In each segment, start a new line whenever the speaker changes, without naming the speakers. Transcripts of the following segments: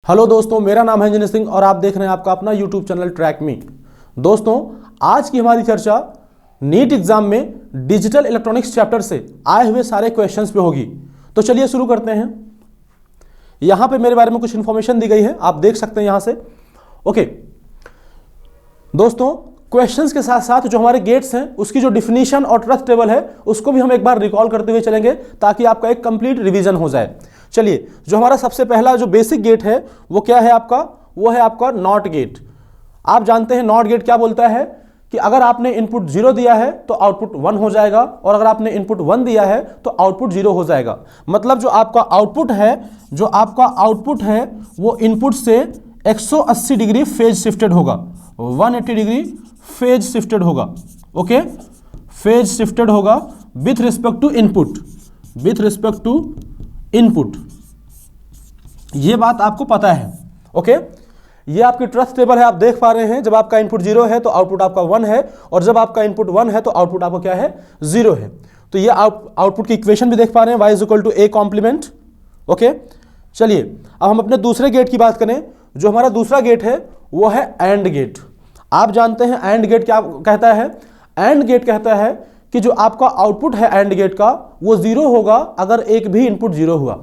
Hello दोस्तों, मेरा नाम है इंजीनियर सिंह और आप देख रहे हैं आपका अपना यूट्यूब चैनल ट्रैक मी। दोस्तों, आज की हमारी चर्चा नीट एग्जाम में डिजिटल इलेक्ट्रॉनिक्स चैप्टर से आए हुए सारे क्वेश्चंस पे होगी। तो चलिए शुरू करते हैं। यहां पे मेरे बारे में कुछ इंफॉर्मेशन दी गई है, आप देख सकते हैं यहां से। ओके दोस्तों, क्वेश्चंस के साथ साथ जो हमारे गेट्स हैं उसकी जो डिफिनीशन और ट्रस्ट टेबल है उसको भी हम एक बार रिकॉल करते हुए चलेंगे ताकि आपका एक कंप्लीट रिवीजन हो जाए। चलिए, जो हमारा सबसे पहला जो बेसिक गेट है वो क्या है आपका? वो है आपका नॉट गेट। आप जानते हैं नॉट गेट क्या बोलता है कि अगर आपने इनपुट 0 दिया है तो आउटपुट 1 हो जाएगा और अगर आपने इनपुट 1 दिया है तो आउटपुट 0 हो जाएगा। मतलब जो आपका आउटपुट है वो इनपुट से 180 डिग्री फेज शिफ्टेड होगा, 180 डिग्री फेज शिफ्टेड होगा। ओके, फेज शिफ्टेड होगा विथ रिस्पेक्ट टू इनपुट, ये बात आपको पता है। ओके, ये आपकी ट्रस्ट टेबल है, आप देख पा रहे हैं। जब आपका इनपुट 0 है तो आउटपुट आपका 1 है और जब आपका इनपुट 1 है तो आउटपुट आपका क्या है? 0 है। तो ये आउटपुट की इक्वेशन भी देख पा रहे हैं, y = a कॉम्प्लीमेंट। ओके, चलिए अब हम अपने दूसरे गेट की बात करें। जो हमारा दूसरा गेट है वो है एंड गेट। आप जानते हैं एंड गेट क्या कहता है? एंड गेट कहता है कि जो आपका आउटपुट है एंड गेट का वो 0 होगा अगर एक भी इनपुट 0 हुआ,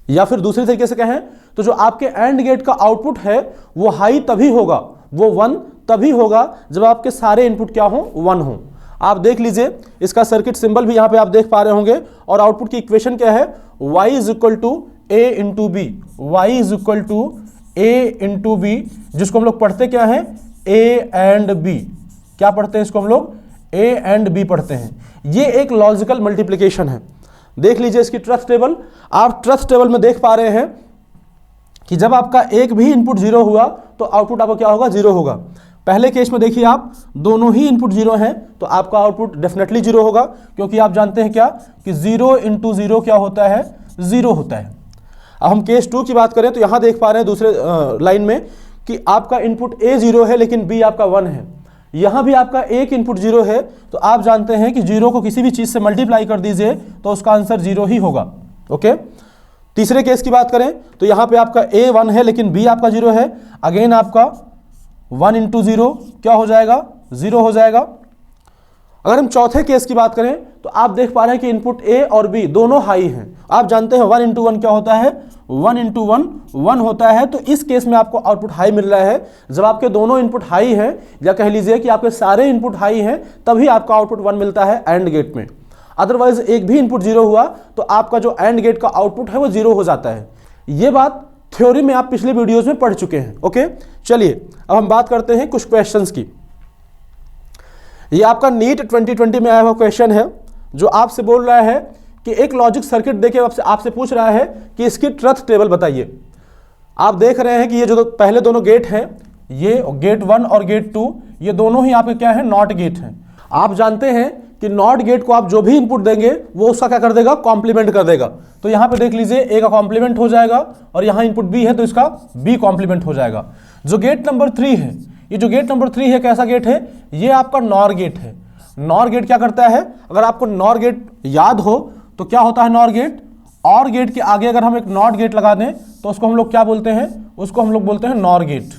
या फिर दूसरे तरीके से कहें तो जो आपके एंड गेट का आउटपुट है वो हाई तभी होगा, वो 1 तभी होगा जब आपके सारे इनपुट क्या हो? 1 हो। आप देख लीजिए, इसका सर्किट सिंबल भी यहां पे आप देख पा रहे होंगे और आउटपुट की इक्वेशन क्या है? y = a × b, y = a × b, जिसको हम लोग पढ़ते क्या है? a and b। क्या पढ़ते हैं इसको हम लोग? a एंड b पढ़ते हैं। ये एक लॉजिकल मल्टीप्लिकेशन है। देख लीजिए इसकी ट्रस्ट टेबल। आप ट्रस्ट टेबल में देख पा रहे हैं कि जब आपका एक भी इनपुट 0 हुआ तो आउटपुट आपका क्या होगा? 0 होगा। पहले केस में देखिए, आप दोनों ही इनपुट 0 हैं तो आपका आउटपुट डेफिनेटली 0 होगा, क्योंकि आप जानते हैं क्या कि 0 × 0 क्या होता है? 0 होता है। अब हम केस 2 की बात करें तो यहां देख पा रहे हैं दूसरे लाइन में कि आपका इनपुट A 0 है लेकिन B आपका 1 है। यहां भी आपका एक इनपुट 0 है तो आप जानते हैं कि 0 को किसी भी चीज से मल्टीप्लाई कर दीजिए तो उसका आंसर 0 ही होगा। ओके, तीसरे केस की बात करें तो यहां पे आपका A 1 है लेकिन B आपका 0 है। अगेन आपका 1 × 0 क्या हो जाएगा? 0 हो जाएगा। अगर हम चौथे केस की बात करें तो आप देख पा रहे हैं कि इनपुट A और B दोनों हाई हैं। आप जानते हैं 1 × 1 क्या होता है? 1 × 1 1 होता है। तो इस केस में आपको आउटपुट हाई मिल रहा है जब आपके दोनों इनपुट हाई हैं, या कह लीजिए कि आपके सारे इनपुट हाई हैं, तभी आपका आउटपुट 1 मिलता है एंड गेट में। अदरवाइज एक भी इनपुट 0 हुआ तो आपका जो एंड गेट का आउटपुट है वो 0 हो जाता है। ये बात थ्योरी में आप पिछले वीडियोज में पढ़ चुके हैं। ओके, चलिए अब हम बात करते हैं कुछ क्वेश्चंस की। ये आपका नीट 2020 में आया हुआ क्वेश्चन है जो आपसे बोल रहा है कि एक लॉजिक सर्किट देके आपसे पूछ रहा है कि इसकी ट्रस्ट टेबल बताइए। आप देख रहे हैं कि ये जो पहले दोनों गेट हैं, ये गेट 1 और गेट 2, ये दोनों ही आपके क्या है? नॉट गेट हैं। आप जानते हैं कि नॉट गेट को आप जो भी इनपुट देंगे वो उसका क्या कर देगा? कॉम्प्लीमेंट कर देगा। तो यहां पे देख लीजिए A का कॉम्प्लीमेंट हो जाएगा और यहां इनपुट B है तो इसका B कॉम्प्लीमेंट हो जाएगा। जो गेट नंबर 3 है, ये जो गेट नंबर 3 है कैसा गेट है? ये आपका नॉर गेट है। नॉर गेट क्या करता है? अगर आपको नॉर गेट याद हो तो क्या होता है नॉर गेट? और गेट के आगे अगर हम एक नॉट गेट लगा दें तो उसको हम लोग क्या बोलते हैं? उसको हम लोग बोलते हैं नॉर गेट।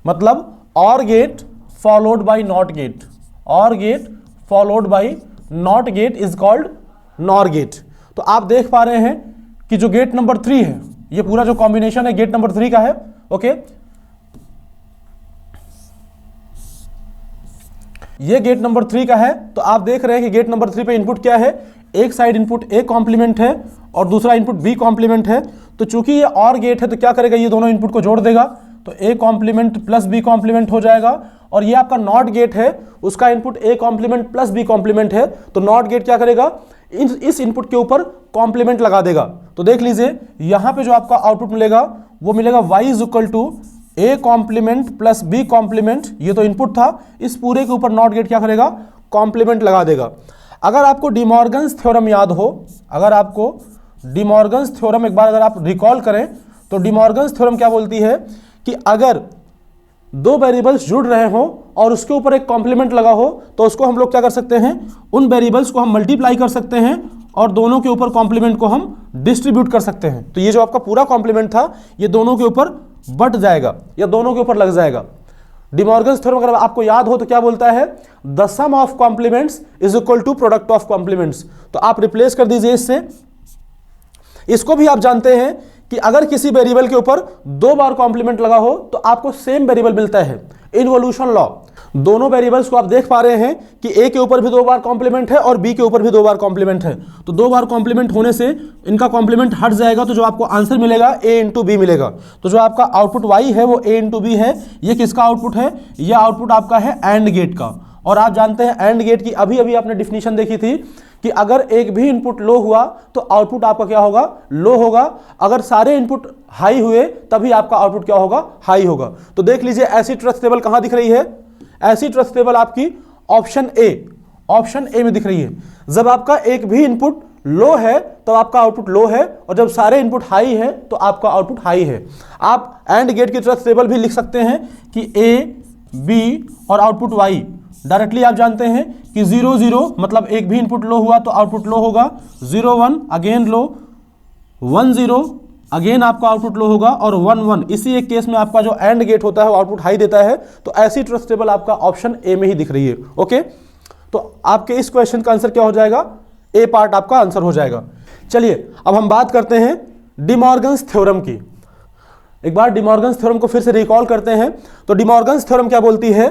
मतलब or gate followed by not gate, or gate followed by not gate is called nor gate. तो आप देख पा रहे हैं कि जो गेट नंबर 3 है, ये पूरा जो कॉम्बिनेशन है गेट नंबर 3 का है। ओके, ये गेट नंबर 3 का है। तो आप देख रहे हैं कि गेट नंबर 3 पे इनपुट क्या है? एक साइड इनपुट A कॉम्प्लीमेंट है और दूसरा इनपुट B कॉम्प्लीमेंट है। तो चूंकि ये और गेट है तो क्या करेगा? ये दोनों इनपुट को जोड़ देगा, तो A complement plus B complement हो जाएगा। और ये आपका नॉट गेट है, उसका input A complement plus B complement है, तो नॉट गेट क्या करेगा? इस इनपुट के ऊपर कॉम्प्लीमेंट लगा देगा। तो देख लीजिए यहां पे जो आपका आउटपुट मिलेगा वो मिलेगा y = A complement plus B complement. ये तो इनपुट था, इस पूरे के ऊपर नॉट गेट क्या करेगा? कॉम्प्लीमेंट लगा देगा। अगर आपको डिमॉर्गन्स थ्योरम याद हो, अगर आपको डिमॉर्गन्स थ्योरम एक बार अगर आप रिकॉल करें तो डिमॉर्गन्स थ्योरम क्या बोलती है कि अगर दो वेरिएबल्स जुड़ रहे हो और उसके ऊपर एक कॉम्प्लीमेंट लगा हो तो उसको हम लोग क्या कर सकते हैं, उन वेरिएबल्स को हम मल्टीप्लाई कर सकते हैं और दोनों के ऊपर कॉम्प्लीमेंट को हम डिस्ट्रीब्यूट कर सकते हैं। तो ये जो आपका पूरा कॉम्प्लीमेंट था ये दोनों के ऊपर बट जाएगा या दोनों के ऊपर लग जाएगा। डिमॉर्गन्स थ्योरम अगर आपको याद हो तो क्या बोलता है, the sum of complements is equal to product of complements. तो आप रिप्लेस कर दीजिए इससे। इसको भी आप जानते हैं कि अगर किसी वेरिएबल के ऊपर दो बार कॉम्प्लीमेंट लगा हो तो आपको सेम वेरिएबल मिलता है। इन्वोल्यूशन लॉ, दोनों वेरिएबल्स को आप देख पा रहे हैं कि ए के ऊपर भी दो बार कॉम्प्लीमेंट है और बी के ऊपर भी दो बार कॉम्प्लीमेंट है। तो दो बार कॉम्प्लीमेंट होने से इनका कॉम्प्लीमेंट हट जाएगा तो जो आपको आंसर मिलेगा ए इंटू बी मिलेगा। तो जो आपका आउटपुट वाई है वो ए इंटू बी है। ये किसका आउटपुट है, ये आउटपुट आपका है एंड गेट का। और आप जानते हैं एंड गेट की अभी अभी आपने डिफिनीशन देखी थी कि अगर एक भी इनपुट लो हुआ तो आउटपुट आपका क्या होगा, लो होगा। अगर सारे इनपुट हाई हुए तभी आपका आउटपुट क्या होगा, हाई होगा। तो देख लीजिए ऐसी ट्रुथ टेबल कहां दिख रही है, ऐसी ट्रुथ टेबल आपकी ऑप्शन ए में दिख रही है। जब आपका एक भी इनपुट लो है तो आपका आउटपुट लो है और जब सारे इनपुट हाई है तो आपका आउटपुट हाई है। आप एंड गेट की ट्रुथ टेबल भी लिख सकते हैं कि ए बी और आउटपुट वाई। डायरेक्टली आप जानते हैं कि 0 0 मतलब एक भी इनपुट लो हुआ तो आउटपुट लो होगा, 0 1 अगेन लो, 1 0 अगेन आपका आउटपुट लो होगा और 1 1 इसी एक केस में आपका जो एंड गेट होता है वो आउटपुट हाई देता है। तो ऐसी ट्रुथ टेबल आपका ऑप्शन ए में ही दिख रही है। ओके, तो आपके इस क्वेश्चन का आंसर क्या हो जाएगा, ए पार्ट आपका आंसर हो जाएगा। चलिए अब हम बात करते हैं डिमॉर्गन्स थ्योरम की। एक बार डिमॉर्गन्स थ्योरम को फिर से रिकॉल करते हैं। तो डिमॉर्गन्स थ्योरम क्या बोलती है,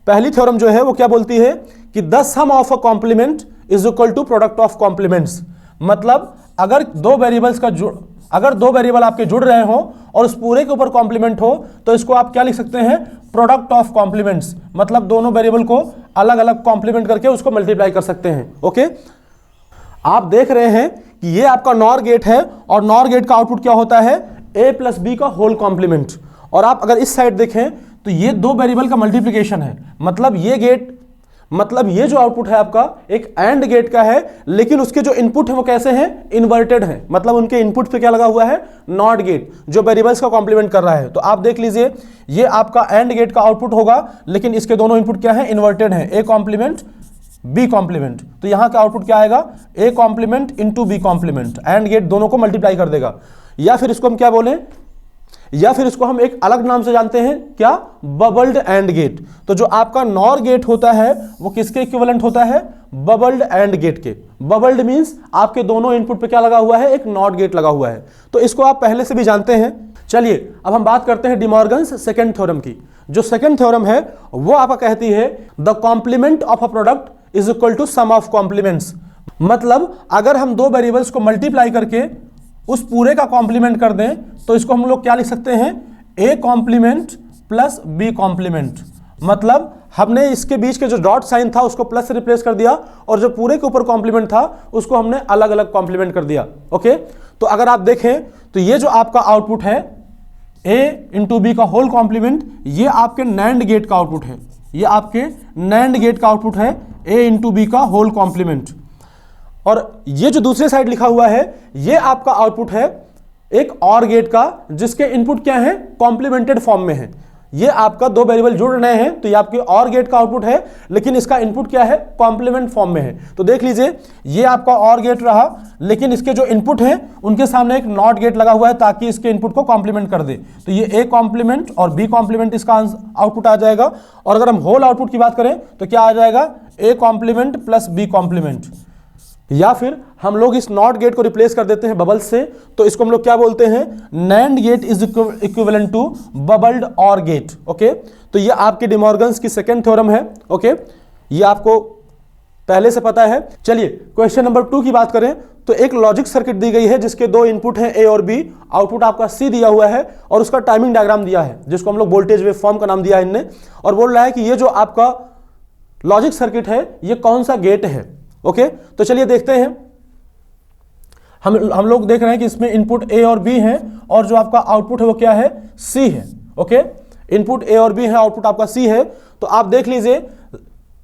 पहली थ्योरम जो है वो क्या बोलती है कि the sum of a complement is equal to product of complements. मतलब अगर दो वेरिएबल आपके जुड़ रहे हो और उस पूरे के ऊपर कॉम्प्लीमेंट हो तो इसको आप क्या लिख सकते हैं, प्रोडक्ट ऑफ कॉम्प्लीमेंट्स। मतलब दोनों वेरिएबल को अलग अलग कॉम्प्लीमेंट करके उसको मल्टीप्लाई कर सकते हैं। ओके, आप देख रहे हैं कि ये आपका नॉर गेट है और नॉर गेट का आउटपुट क्या होता है, ए प्लस बी का होल कॉम्प्लीमेंट। और आप अगर इस साइड देखें तो ये दो वेरिएबल का मल्टीप्लिकेशन है। मतलब ये जो आउटपुट है आपका एक एंड गेट का है, लेकिन उसके जो इनपुट है वो कैसे हैं, इन्वर्टेड है। मतलब उनके इनपुट पे क्या लगा हुआ है, नॉट गेट, जो वेरिएबल्स का कॉम्प्लीमेंट कर रहा है। तो आप देख लीजिए ये आपका एंड गेट का आउटपुट होगा, लेकिन इसके दोनों इनपुट क्या है, इन्वर्टेड है, ए कॉम्प्लीमेंट बी कॉम्प्लीमेंट। तो यहां का आउटपुट क्या आएगा, A complement into B complement. And gate दोनों को मल्टीप्लाई कर देगा। या फिर इसको हम क्या बोलें, या फिर इसको हम एक अलग नाम से जानते हैं, क्या, बबल्ड एंड गेट। तो जो आपका नॉर गेट होता है वो किसके इक्विवेलेंट होता है, बबल्ड एंड गेट के। बबल्ड मींस आपके दोनों इनपुट पे क्या लगा हुआ है, एक नॉट गेट लगा हुआ है। तो इसको आप पहले से भी जानते हैं। चलिए अब हम बात करते हैं डिमॉर्गन्स सेकंड थ्योरम की। जो सेकंड थ्योरम है वो आपका कहती है the complement of a product is equal to sum of complements. मतलब अगर हम दो वेरिएबल्स को मल्टीप्लाई करके उस पूरे का कॉम्प्लीमेंट कर दें तो इसको हम लोग क्या लिख सकते हैं, A complement plus B complement. मतलब हमने इसके बीच के जो डॉट साइन था उसको प्लस से रिप्लेस कर दिया और जो पूरे के ऊपर कॉम्प्लीमेंट था उसको हमने अलग अलग कॉम्प्लीमेंट कर दिया। ओके, तो अगर आप देखें तो ये जो आपका आउटपुट है ए इंटू बी का होल कॉम्प्लीमेंट, ये आपके नैंड गेट का आउटपुट है। ये आपके नैंड गेट का आउटपुट है, ए इंटू बी का होल कॉम्प्लीमेंट। और ये जो दूसरे साइड लिखा हुआ है ये आपका आउटपुट है एक और गेट का, जिसके इनपुट क्या है, कॉम्प्लीमेंटेड फॉर्म में है। ये आपका दो वेरिएबल जुड़ रहे हैं तो ये आपके और गेट का आउटपुट है, लेकिन इसका इनपुट क्या है, कॉम्प्लीमेंट फॉर्म में है। तो देख लीजिए ये आपका और गेट रहा, लेकिन इसके जो इनपुट है उनके सामने एक नॉट गेट लगा हुआ है ताकि इसके इनपुट को कॉम्प्लीमेंट कर दे। तो ये ए कॉम्प्लीमेंट और बी कॉम्प्लीमेंट इसका आउटपुट आ जाएगा। और अगर हम होल आउटपुट की बात करें तो क्या आ जाएगा, A complement plus B complement. या फिर हम लोग इस नॉट गेट को रिप्लेस कर देते हैं बबल्स से, तो इसको हम लोग क्या बोलते हैं, NAND gate is equivalent to bubbled or gate. Okay, तो ये आपकी डिमॉर्गन्स की सेकंड थ्योरम है। ओके, ये आपको पहले से पता है। चलिए क्वेश्चन नंबर 2 की बात करें तो एक लॉजिक सर्किट दी गई है जिसके दो इनपुट हैं ए और बी, आउटपुट आपका सी दिया हुआ है और उसका टाइमिंग डायग्राम दिया है जिसको हम लोग वोल्टेज वेव फॉर्म का नाम दिया है इनने, और बोल रहा है कि ये जो आपका लॉजिक सर्किट है ये कौन सा गेट है। ओके, तो चलिए देखते हैं। हम लोग देख रहे हैं कि इसमें इनपुट ए और बी है और जो आपका आउटपुट है वो क्या है, सी है। ओके, इनपुट ए और बी है, आउटपुट आपका सी है। तो आप देख लीजिए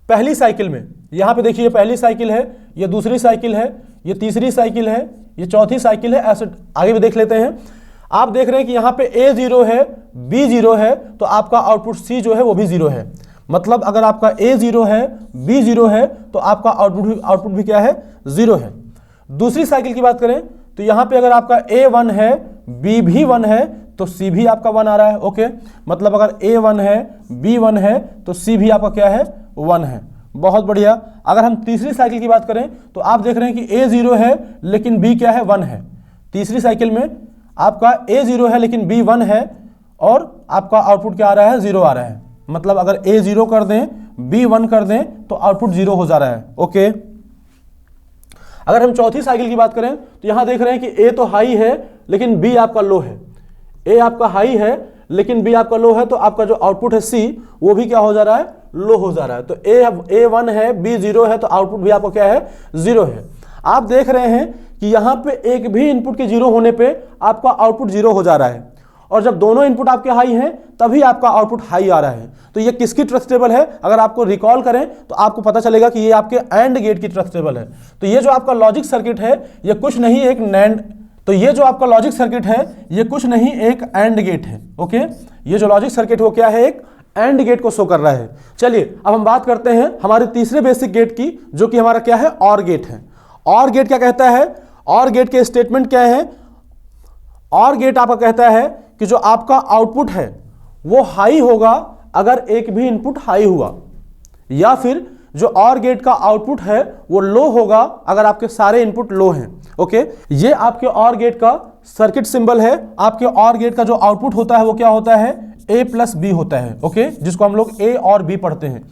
पहली साइकिल में, यहां पे देखिए पहली साइकिल है, ये दूसरी साइकिल है, ये तीसरी साइकिल है, ये चौथी साइकिल है, ऐसे आगे भी देख लेते हैं। आप देख रहे हैं कि यहाँ पे A 0 है, B 0 है, तो आपका आउटपुट C जो है वो भी 0 है। मतलब अगर आपका A 0 है, B 0 है, तो आपका आउटपुट भी क्या है, 0 है। दूसरी साइकिल की बात करें तो यहाँ पे अगर आपका A 1 है, B भी 1 है, तो C भी आपका 1 आ रहा है। ओके, मतलब अगर A 1 है, B 1 है, तो C भी आपका क्या है, 1 है। बहुत बढ़िया। अगर हम तीसरी साइकिल की बात करें तो आप देख रहे हैं कि A 0 है लेकिन B क्या है, 1 है। तीसरी साइकिल में आपका A 0 है लेकिन B 1 है और आपका आउटपुट क्या आ रहा है, 0 आ रहा है। मतलब अगर A 0 कर दें, B 1 कर दें तो आउटपुट 0 हो जा रहा है। ओके, अगर हम चौथी साइकिल की बात करें तो यहां देख रहे हैं कि A तो हाई है लेकिन B आपका लो है। A आपका हाई है लेकिन B आपका लो है, तो आपका जो आउटपुट है C वो भी क्या हो जा रहा है, लो हो जा रहा है। तो A 1 है, B 0 है, तो आउटपुट भी आपका क्या है, 0 है। आप देख रहे हैं कि यहाँ पे एक भी इनपुट के 0 होने पे आपका आउटपुट 0 हो जा रहा है, और जब दोनों इनपुट आपके हाई हैं तभी आपका आउटपुट हाई आ रहा है। तो ये किसकी ट्रस्ट टेबल है, अगर आपको रिकॉल करें तो आपको पता चलेगा कि ये आपके एंड गेट की ट्रस्ट टेबल है। तो ये जो आपका लॉजिक सर्किट है ये कुछ नहीं एक नैंड, तो ये जो आपका लॉजिक सर्किट है ये कुछ नहीं एक एंड गेट है। ओके, ये जो लॉजिक सर्किट वो क्या है, एक एंड गेट को शो कर रहा है। चलिए अब हम बात करते हैं हमारे तीसरे बेसिक गेट की, जो कि हमारा क्या है, और गेट है। और गेट क्या कहता है, और गेट के स्टेटमेंट क्या है, और गेट आपका कहता है कि जो आपका आउटपुट है वो हाई होगा अगर एक भी इनपुट हाई हुआ, या फिर जो और गेट का आउटपुट है वो लो होगा अगर आपके सारे इनपुट लो हैं। ओके, ये आपके और गेट का सर्किट सिंबल है। आपके और गेट का जो आउटपुट होता है वो क्या होता है, A प्लस B होता है। ओके, जिसको हम लोग A और B पढ़ते हैं।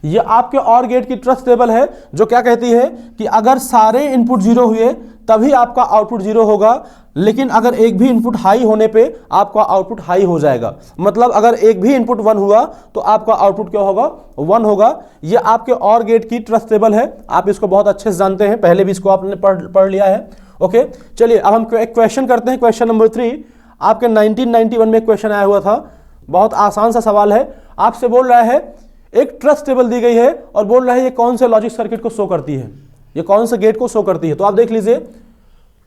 ये आपके और गेट की ट्रस्ट टेबल है जो क्या कहती है कि अगर सारे इनपुट 0 हुए तभी आपका आउटपुट 0 होगा, लेकिन अगर एक भी इनपुट हाई होने पे आपका आउटपुट हाई हो जाएगा। मतलब अगर एक भी इनपुट 1 हुआ तो आपका आउटपुट क्या होगा, 1 होगा। ये आपके और गेट की ट्रस्ट टेबल है, आप इसको बहुत अच्छे से जानते हैं, पहले भी इसको आपने पढ़ लिया है। ओके, चलिए अब हम एक क्वेश्चन करते हैं। क्वेश्चन नंबर 3 आपके 1991 में क्वेश्चन आया हुआ था, बहुत आसान सा सवाल है। आपसे बोल रहा है एक ट्रस्ट टेबल दी गई है और बोल रहा है ये कौन से लॉजिक सर्किट को शो करती है, ये कौन से गेट को शो करती है। तो आप देख लीजिए,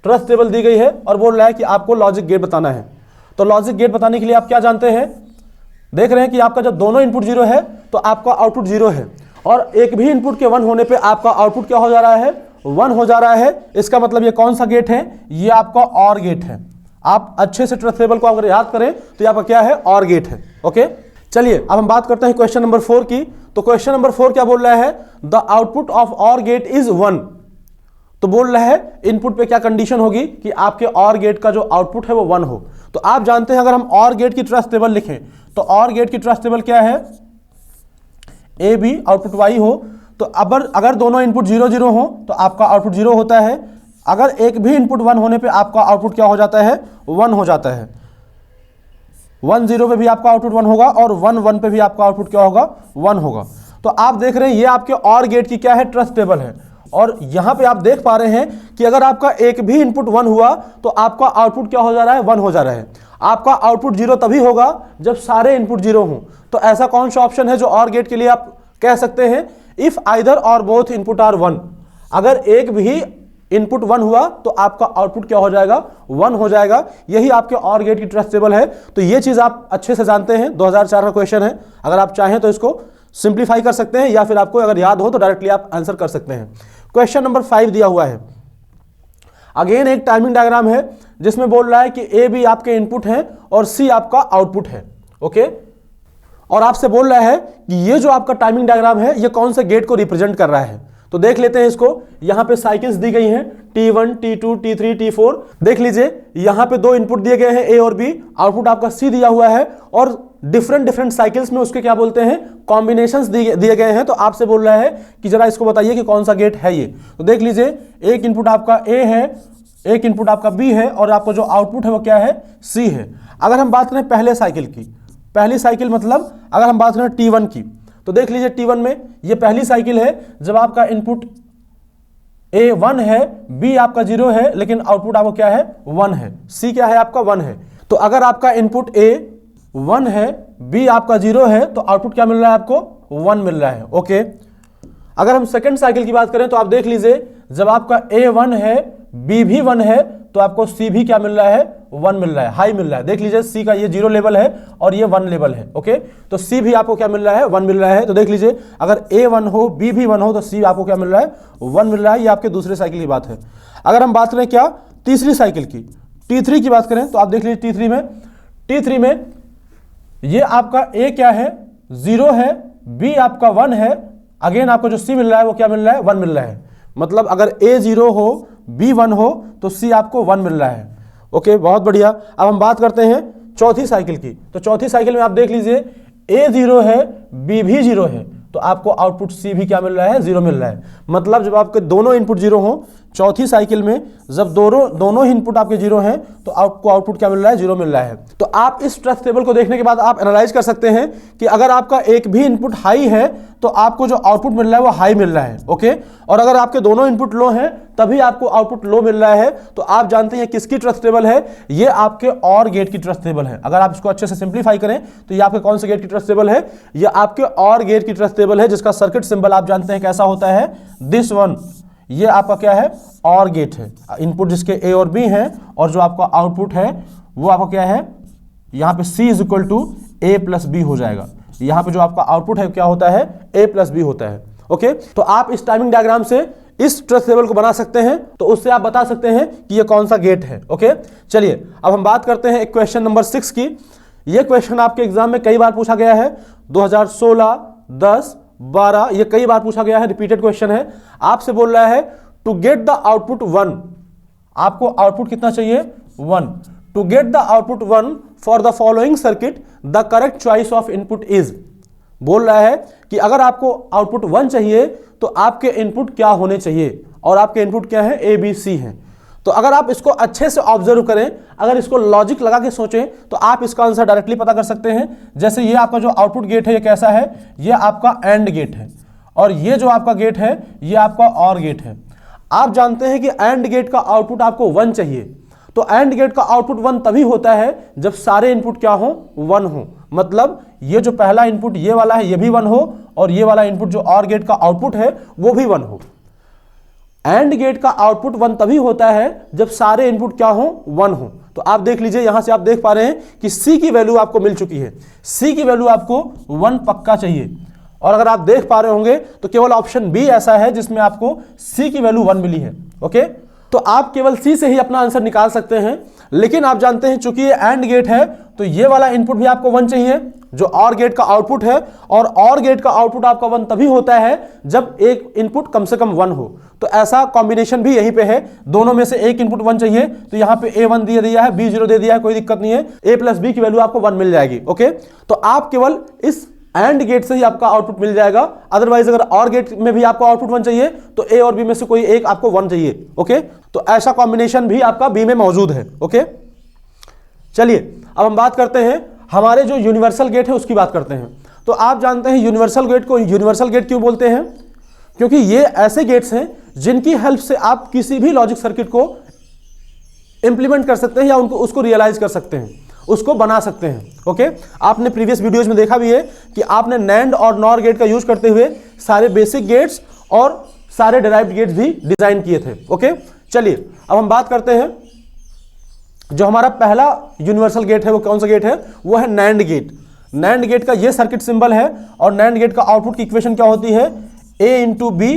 ट्रस्ट टेबल दी गई है और बोल रहा है कि आपको लॉजिक गेट बताना है। तो लॉजिक गेट बताने के लिए आप क्या जानते हैं, देख रहे हैं कि आपका जब दोनों इनपुट 0 है तो आपका आउटपुट 0 है, और एक भी इनपुट के 1 होने पे आपका आउटपुट क्या हो जा रहा है, 1 हो जा रहा है। इसका मतलब ये कौन सा गेट है, ये आपका और गेट है। आप अच्छे से ट्रस्ट टेबल को अगर याद करें तो ये आपका क्या है, और गेट है। ओके, चलिए अब हम बात करते हैं क्वेश्चन नंबर 4 की। तो क्वेश्चन नंबर 4 क्या बोल रहा है, द आउटपुट ऑफ और गेट इज 1। तो बोल रहा है इनपुट पे क्या कंडीशन होगी कि आपके और गेट का जो आउटपुट है वो 1 हो। तो आप जानते हैं अगर हम और गेट की ट्रस्ट टेबल लिखें तो और गेट की ट्रस्ट टेबल क्या है, ए बी आउटपुट वाई हो। तो अगर दोनों इनपुट 0 0 हो तो आपका आउटपुट 0 होता है। अगर एक भी इनपुट 1 होने पे आपका आउटपुट क्या हो जाता है, 1 हो जाता है। 1 0 पे भी आपका आउटपुट 1 होगा और 1 1 पे भी आपका आउटपुट क्या होगा, 1 होगा। तो आप देख रहे हैं ये आपके और गेट की क्या है, ट्रस्ट टेबल है। और यहां पे आप देख पा रहे हैं कि अगर आपका एक भी इनपुट 1 हुआ तो आपका आउटपुट क्या हो जा रहा है, 1 हो जा रहा है। आपका आउटपुट 0 तभी होगा जब सारे इनपुट 0 हों। तो ऐसा कौन सा ऑप्शन है जो और गेट के लिए आप कह सकते हैं, इफ आइदर और बोथ इनपुट आर 1। अगर एक भी इनपुट 1 हुआ तो आपका आउटपुट क्या हो जाएगा, 1 हो जाएगा। यही आपके और गेट की ट्रस्ट टेबल है। तो ये चीज आप अच्छे से जानते हैं, 2004 का क्वेश्चन है। अगर आप चाहें तो इसको सिंप्लीफाई कर सकते हैं, या फिर आपको अगर याद हो तो डायरेक्टली आप आंसर कर सकते हैं। क्वेश्चन नंबर 5 दिया हुआ है, अगेन एक टाइमिंग डायग्राम है जिसमें बोल रहा है कि ए बी आपके इनपुट हैं और सी आपका आउटपुट है। ओके, और आपसे बोल रहा है कि ये जो आपका टाइमिंग डायग्राम है ये कौन से गेट को रिप्रेजेंट कर रहा है। तो देख लेते हैं इसको। यहां पे साइकिल्स दी गई हैं, T1 T2 T3 T4। देख लीजिए यहां पे 2 इनपुट दिए गए हैं A और B, आउटपुट आपका C दिया हुआ है, और डिफरेंट साइकिल्स में उसके क्या बोलते हैं, कॉम्बिनेशंस दिए गए हैं। तो आपसे बोल रहा है कि जरा इसको बताइए कि कौन सा गेट है ये। तो देख लीजिए, एक इनपुट आपका A है, एक इनपुट आपका B है, और आपको जो आउटपुट है वो क्या है, C है। अगर हम बात करें पहले साइकिल की, पहली साइकिल मतलब अगर हम बात करें T1 की, तो देख लीजिए T1 में ये पहली साइकिल है जब आपका इनपुट A 1 है, B आपका 0 है, लेकिन आउटपुट आपको क्या है, 1 है। C क्या है आपका, 1 है। तो अगर आपका इनपुट A 1 है, B आपका 0 है, तो आउटपुट क्या मिल रहा है आपको, 1 मिल रहा है। ओके, अगर हम सेकंड साइकिल की बात करें तो आप देख लीजिए जब आपका A 1 है, B भी 1 है, तो आपको सी भी क्या मिल रहा है, 1 मिल रहा है, हाई मिल रहा है। देख लीजिए सी का ये 0 लेवल है और ये 1 लेवल है। ओके, तो सी भी आपको क्या मिल रहा है, 1 मिल रहा है। तो देख लीजिए अगर ए 1 हो, बी भी 1 हो, तो सी आपको क्या मिल रहा है, 1 मिल रहा है। ये आपके दूसरे साइकिल की बात है। अगर हम बात करें क्या, तीसरी साइकिल की, T3 की बात करें, तो आप देख लीजिए T3 में ये आपका ए क्या है, 0 है, बी आपका 1 है, अगेन आपको जो सी मिल रहा है वो क्या मिल रहा है, 1 मिल रहा है। मतलब अगर ए 0 हो, बी 1 हो, तो सी आपको 1 मिल रहा है। ओके, बहुत बढ़िया। अब हम बात करते हैं चौथी साइकिल की। तो चौथी साइकिल में आप देख लीजिए ए 0 है, बी भी 0 है, तो आपको आउटपुट सी भी क्या मिल रहा है, 0 मिल रहा है। मतलब जब आपके दोनों इनपुट 0 हो, चौथी साइकिल में जब दोनों ही इनपुट आपके 0 हैं, तो आपको आउटपुट क्या मिल रहा है, 0 मिल रहा है। तो आप इस ट्रस्ट टेबल को देखने के बाद आप एनालाइज कर सकते हैं कि अगर आपका एक भी इनपुट हाई है तो आपको जो आउटपुट मिल रहा है वो हाई मिल रहा है। ओके, और अगर आपके दोनों इनपुट लो हैं तभी आपको आउटपुट लो मिल रहा है। तो आप जानते हैं किसकी ट्रस्ट टेबल है, ये आपके और गेट की ट्रस्ट टेबल है। अगर आप इसको अच्छे से सिंप्लीफाई करें तो ये आपके कौन से गेट की ट्रस्ट टेबल है, ये आपके और गेट की ट्रस्ट टेबल है, जिसका सर्किट सिंबल आप जानते हैं कैसा होता है, दिस वन। ये आपका क्या है, और गेट है। इनपुट जिसके ए और बी हैं और जो आपका आउटपुट है वो आपका क्या है, यहां पे C is equal to A plus B हो जाएगा। यहां पे जो आपका आउटपुट है क्या होता है, ए प्लस बी होता है। ओके, तो आप इस टाइमिंग डायग्राम से इस ट्रस्ट टेबल को बना सकते हैं, तो उससे आप बता सकते हैं कि ये कौन सा गेट है। ओके, चलिए अब हम बात करते हैं एक क्वेश्चन नंबर 6 की। ये क्वेश्चन आपके एग्जाम में कई बार पूछा गया है, 2016, 10, 12, ये कई बार पूछा गया है, रिपीटेड क्वेश्चन है। आपसे बोल रहा है टू गेट द आउटपुट 1, आपको आउटपुट कितना चाहिए, 1। To get the output 1 for the following circuit the correct choice of input is. बोल रहा है कि अगर आपको आउटपुट 1 चाहिए तो आपके इनपुट क्या होने चाहिए, और आपके इनपुट क्या है, ए बी सी है। तो अगर आप इसको अच्छे से ऑब्जर्व करें, अगर इसको लॉजिक लगा के सोचें, तो आप इसका आंसर डायरेक्टली पता कर सकते हैं। जैसे ये आपका जो आउटपुट गेट है ये कैसा है, ये आपका एंड गेट है, और ये जो आपका गेट है ये आपका और गेट है। आप जानते हैं कि एंड गेट का आउटपुट आपको 1 चाहिए, तो एंड गेट का आउटपुट 1 तभी होता है जब सारे इनपुट क्या हो, 1 हो। मतलब ये जो पहला इनपुट ये वाला है ये भी 1 हो, और ये वाला इनपुट जो और गेट का आउटपुट है वो भी 1 हो। एंड गेट का आउटपुट 1 तभी होता है जब सारे इनपुट क्या हो, 1 हो। तो आप देख लीजिए यहां से आप देख पा रहे हैं कि सी की वैल्यू आपको मिल चुकी है, सी की वैल्यू आपको 1 पक्का चाहिए। और अगर आप देख पा रहे होंगे तो केवल ऑप्शन बी ऐसा है जिसमें आपको सी की वैल्यू 1 मिली है। ओके, तो आप केवल सी से ही अपना आंसर निकाल सकते हैं। लेकिन आप जानते हैं चूंकि ये एंड गेट है तो ये वाला इनपुट भी आपको 1 चाहिए जो और गेट का आउटपुट है, और गेट का आउटपुट आपका 1 तभी होता है जब एक इनपुट कम से कम 1 हो। तो ऐसा कॉम्बिनेशन भी यहीं पे है, दोनों में से एक इनपुट 1 चाहिए, तो यहां पे A1 दे दिया है, B0 दे दिया है, कोई दिक्कत नहीं है, A प्लस बी की वैल्यू आपको 1 मिल जाएगी। ओके, तो आप केवल इस एंड गेट से ही आपका आउटपुट मिल जाएगा। अदरवाइज अगर और गेट में भी आपको आउटपुट 1 चाहिए तो ए और बी में से कोई एक आपको 1 चाहिए। ओके, तो ऐसा कॉम्बिनेशन भी आपका बी में मौजूद है। ओके, चलिए अब हम बात करते हैं हमारे जो यूनिवर्सल गेट है उसकी बात करते हैं। तो आप जानते हैं यूनिवर्सल गेट को यूनिवर्सल गेट क्यों बोलते हैं, क्योंकि ये ऐसे गेट्स हैं जिनकी हेल्प से आप किसी भी लॉजिक सर्किट को इंप्लीमेंट कर सकते हैं या उनको उसको रियलाइज कर सकते हैं, उसको बना सकते हैं। ओके, आपने प्रीवियस वीडियोज में देखा भी है कि आपने नैंड और नॉर गेट का यूज करते हुए सारे बेसिक गेट्स और सारे डिराइव्ड गेट्स भी डिजाइन किए थे। ओके, चलिए अब हम बात करते हैं जो हमारा पहला यूनिवर्सल गेट है वो कौन सा गेट है, वो है नैंड गेट। नैंड गेट का ये सर्किट सिंबल है और नैंड गेट का आउटपुट की इक्वेशन क्या होती है, a इंटू बी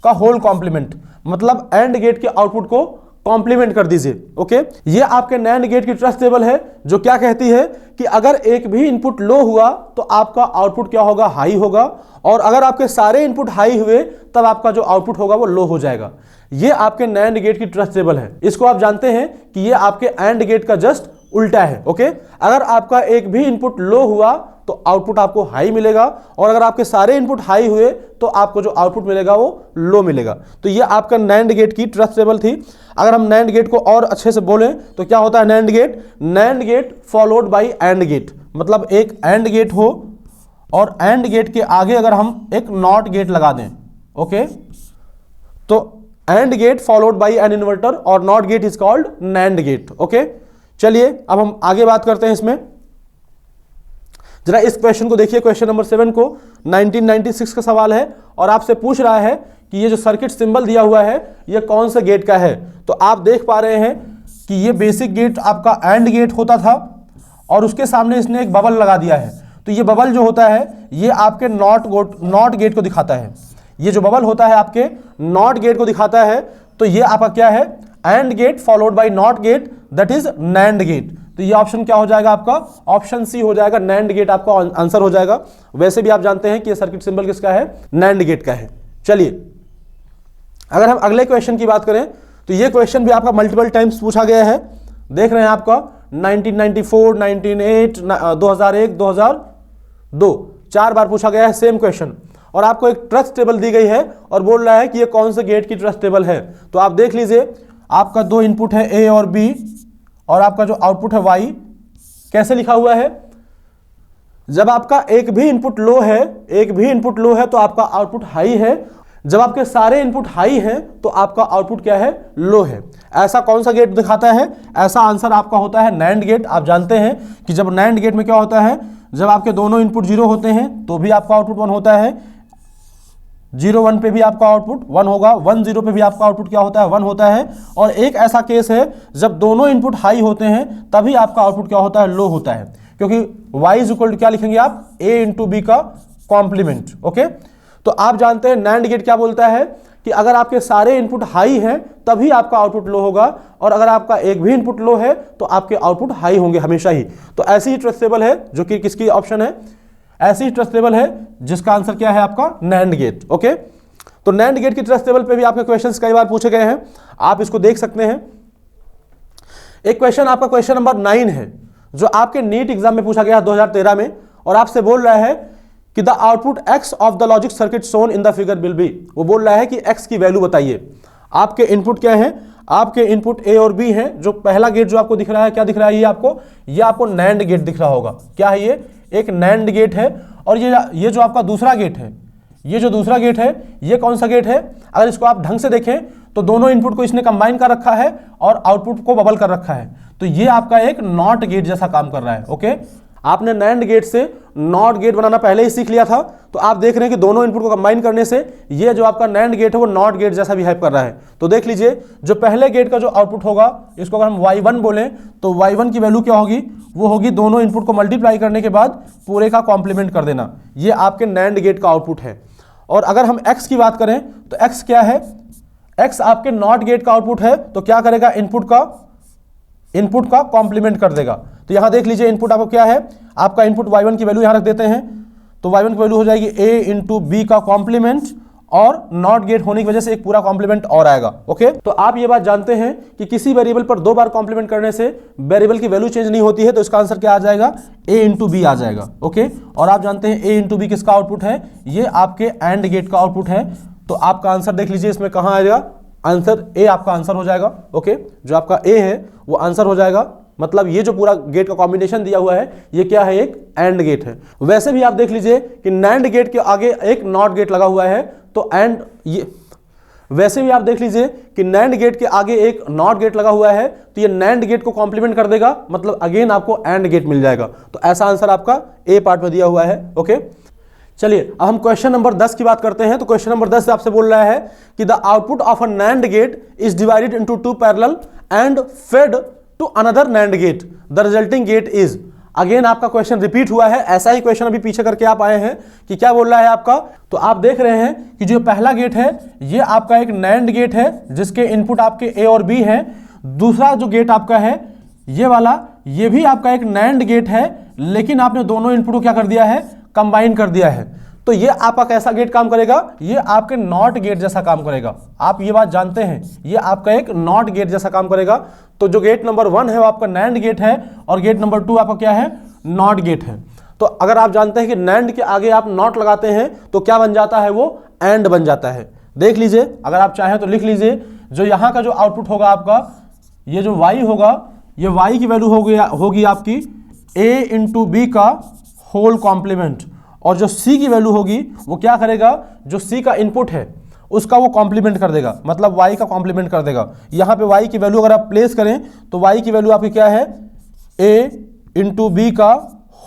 का होल कॉम्प्लीमेंट। मतलब एंड गेट के आउटपुट को कॉम्प्लीमेंट कर दीजिए। ओके, ये आपके नैंड गेट की ट्रस्ट टेबल है जो क्या कहती है कि अगर एक भी इनपुट लो हुआ तो आपका आउटपुट क्या होगा, हाई होगा, और अगर आपके सारे इनपुट हाई हुए तब आपका जो आउटपुट होगा वो लो हो जाएगा। ये आपके नैंड गेट की ट्रस्ट टेबल है। इसको आप जानते हैं कि ये आपके एंड गेट का जस्ट उल्टा है। ओके, अगर आपका एक भी इनपुट लो हुआ तो आउटपुट आपको हाई मिलेगा, और अगर आपके सारे इनपुट हाई हुए तो आपको जो आउटपुट मिलेगा वो लो मिलेगा। तो ये आपका नैंड गेट की ट्रस्ट टेबल थी। अगर हम नैंड गेट को और अच्छे से बोलें तो क्या होता है NAND gate, NAND gate followed by and gate. मतलब एक एंड गेट हो और एंड गेट के आगे अगर हम एक नॉट गेट लगा दें, ओके, तो and gate followed by an inverter or not gate is called nand gate. Okay, चलिए अब हम आगे बात करते हैं इसमें। जरा इस क्वेश्चन को देखिए, क्वेश्चन नंबर 7 को 1996 का सवाल है और आपसे पूछ रहा है कि ये जो सर्किट सिंबल दिया हुआ है ये कौन से गेट का है। तो आप देख पा रहे हैं कि ये बेसिक गेट आपका एंड गेट होता था और उसके सामने इसने एक बबल लगा दिया है, तो ये बबल जो होता है ये आपके नॉट गेट को दिखाता है। ये जो बबल होता है आपके नॉट गेट को दिखाता है, तो ये आपका क्या है, and gate followed by not gate, that is NAND gate. तो ये ऑप्शन क्या हो जाएगा आपका, ऑप्शन सी हो जाएगा, नैंड गेट आपका आंसर हो जाएगा। वैसे भी आप जानते हैं कि ये सर्किट सिंबल किसका है, नैंड गेट का है। चलिए अगर हम अगले क्वेश्चन की बात करें तो ये क्वेश्चन भी आपका मल्टीपल टाइम्स पूछा गया है। देख रहे हैं आपका 1994, 1908, 2001, 2002 4 बार पूछा गया है सेम क्वेश्चन, और आपको एक ट्रस्ट टेबल दी गई है और बोल रहा है कि ये कौन से गेट की ट्रस्ट टेबल है। तो आप देख लीजिए, आपका 2 इनपुट है ए और बी, और आपका जो आउटपुट है वाई, कैसे लिखा हुआ है, जब आपका एक भी इनपुट लो है तो आपका आउटपुट हाई है, जब आपके सारे इनपुट हाई हैं तो आपका आउटपुट क्या है, लो है। ऐसा कौन सा गेट दिखाता है, ऐसा आंसर आपका होता है नैंड गेट। आप जानते हैं कि जब नैंड गेट में क्या होता है, जब आपके दोनों इनपुट 0 होते हैं तो भी आपका आउटपुट 1 होता है, 0 1 पे भी आपका आउटपुट 1 होगा, 1 0 पे भी आपका आउटपुट क्या होता है, 1 होता है। और एक ऐसा केस है जब दोनों इनपुट हाई होते हैं तभी आपका आउटपुट क्या होता है, लो होता है, क्योंकि y इज इक्वल टू क्या लिखेंगे आप, a इंटू बी का कॉम्प्लीमेंट। ओके, तो आप जानते हैं नैंड गेट क्या बोलता है कि अगर आपके सारे इनपुट हाई हैं तभी आपका आउटपुट लो होगा, और अगर आपका एक भी इनपुट लो है तो आपके आउटपुट हाई होंगे हमेशा ही। तो ऐसी ही ट्रस्ट टेबल है जो कि किसकी ऑप्शन है, ऐसी ही ट्रस्ट टेबल है जिसका आंसर क्या है आपका, नैंड गेट। ओके, तो नैंड गेट की ट्रस्ट टेबल पे भी आपके क्वेश्चंस कई बार पूछे गए हैं, आप इसको देख सकते हैं। एक क्वेश्चन आपका क्वेश्चन नंबर 9 है जो आपके नीट एग्जाम में पूछा गया 2013 में, और आपसे बोल रहा है कि the output x of the logic circuit shown in the figure will be. वो बोल रहा है कि x की वैल्यू बताइए। आपके इनपुट क्या है, आपके इनपुट a और b है। जो पहला गेट जो आपको दिख रहा है, क्या दिख रहा है, ये आपको नैंड गेट दिख रहा होगा। क्या है ये, एक नैंड गेट है। और ये जो आपका दूसरा गेट है, ये जो दूसरा गेट है, ये कौन सा गेट है, अगर इसको आप ढंग से देखें तो दोनों इनपुट को इसने कंबाइन कर रखा है और आउटपुट को बबल कर रखा है, तो ये आपका एक नॉट गेट जैसा काम कर रहा है। ओके, आपने नैंड गेट से नॉट गेट बनाना पहले ही सीख लिया था, तो आप देख रहे हैं कि दोनों इनपुट को कंबाइन करने से ये जो आपका नैंड गेट है वो नॉट गेट जैसा बिहेव कर रहा है। तो देख लीजिए, जो पहले गेट का जो आउटपुट होगा, इसको अगर हम y1 बोलें तो y1 की वैल्यू क्या होगी, वो होगी दोनों इनपुट को मल्टीप्लाई करने के बाद पूरे का कॉम्प्लीमेंट कर देना। ये आपके नैंड गेट का आउटपुट है। और अगर हम x की बात करें तो x क्या है, x आपके नॉट गेट का आउटपुट है, तो क्या करेगा, इनपुट का कॉम्प्लीमेंट कर देगा। तो यहां देख लीजिए, इनपुट आपको क्या है, आपका इनपुट y1 की वैल्यू यहां रख देते हैं, तो y1 की वैल्यू हो जाएगी a इंटू बी का कॉम्प्लीमेंट, और नॉट गेट होने की वजह से एक पूरा कॉम्प्लीमेंट और आएगा। ओके, तो आप ये बात जानते हैं कि किसी वेरिएबल पर 2 बार कॉम्प्लीमेंट करने से वेरिएबल की वैल्यू चेंज नहीं होती है, तो इसका आंसर क्या आ जाएगा, a इंटू बी आ जाएगा। ओके, और आप जानते हैं a इंटू बी किसका आउटपुट है, ये आपके एंड गेट का आउटपुट है। तो आपका आंसर देख लीजिए, इसमें कहां आएगा, आंसर ए आपका आंसर हो जाएगा। ओके, जो आपका ए है वो आंसर हो जाएगा, मतलब ये जो पूरा गेट का कॉम्बिनेशन दिया हुआ है ये क्या है, एक एंड गेट है। वैसे भी आप देख लीजिए कि नैंड गेट के आगे एक नॉट गेट लगा हुआ है, तो वैसे भी आप देख लीजिए कि नैंड गेट के आगे एक नॉट गेट लगा हुआ है, तो ये नैंड गेट को कॉम्प्लीमेंट कर देगा, मतलब अगेन आपको एंड गेट मिल जाएगा। तो ऐसा आंसर आपका ए पार्ट में दिया हुआ है। ओके, चलिए अब हम क्वेश्चन नंबर 10 की बात करते हैं। तो क्वेश्चन नंबर 10 आपसे बोल रहा है कि the output of a NAND gate is divided into 2 parallel and fed to another NAND gate, the resulting gate is. Again आपका क्वेश्चन रिपीट हुआ है, ऐसा ही क्वेश्चन अभी पीछे करके आप आए हैं कि क्या बोल रहा है आपका। तो आप देख रहे हैं कि जो पहला गेट है ये आपका एक नैंड गेट है जिसके इनपुट आपके ए और बी है। दूसरा जो गेट आपका है ये वाला, ये भी आपका एक नैंड गेट है, लेकिन आपने दोनों इनपुट को क्या कर दिया है, कंबाइन कर दिया है। तो ये आपका कैसा गेट काम करेगा, ये आपके नॉट गेट जैसा काम करेगा। आप ये बात जानते हैं, ये आपका एक नॉट गेट जैसा काम करेगा। तो जो गेट नंबर 1 है वो आपका नैंड गेट है, और गेट नंबर 2 आपका क्या है, नॉट गेट है। तो अगर आप जानते हैं कि नैंड के आगे आप नॉट लगाते हैं तो क्या बन जाता है, वो एंड बन जाता है। देख लीजिए, अगर आप चाहें तो लिख लीजिए, जो यहाँ का जो आउटपुट होगा आपका, ये जो y होगा, ये y की वैल्यू होगी आपकी a इंटू बी का होल कॉम्प्लीमेंट, और जो c की वैल्यू होगी वो क्या करेगा, जो c का इनपुट है उसका वो कॉम्प्लीमेंट कर देगा, मतलब y का कॉम्प्लीमेंट कर देगा। यहाँ पे y की वैल्यू अगर आप प्लेस करें तो y की वैल्यू आपकी क्या है, a इंटू बी का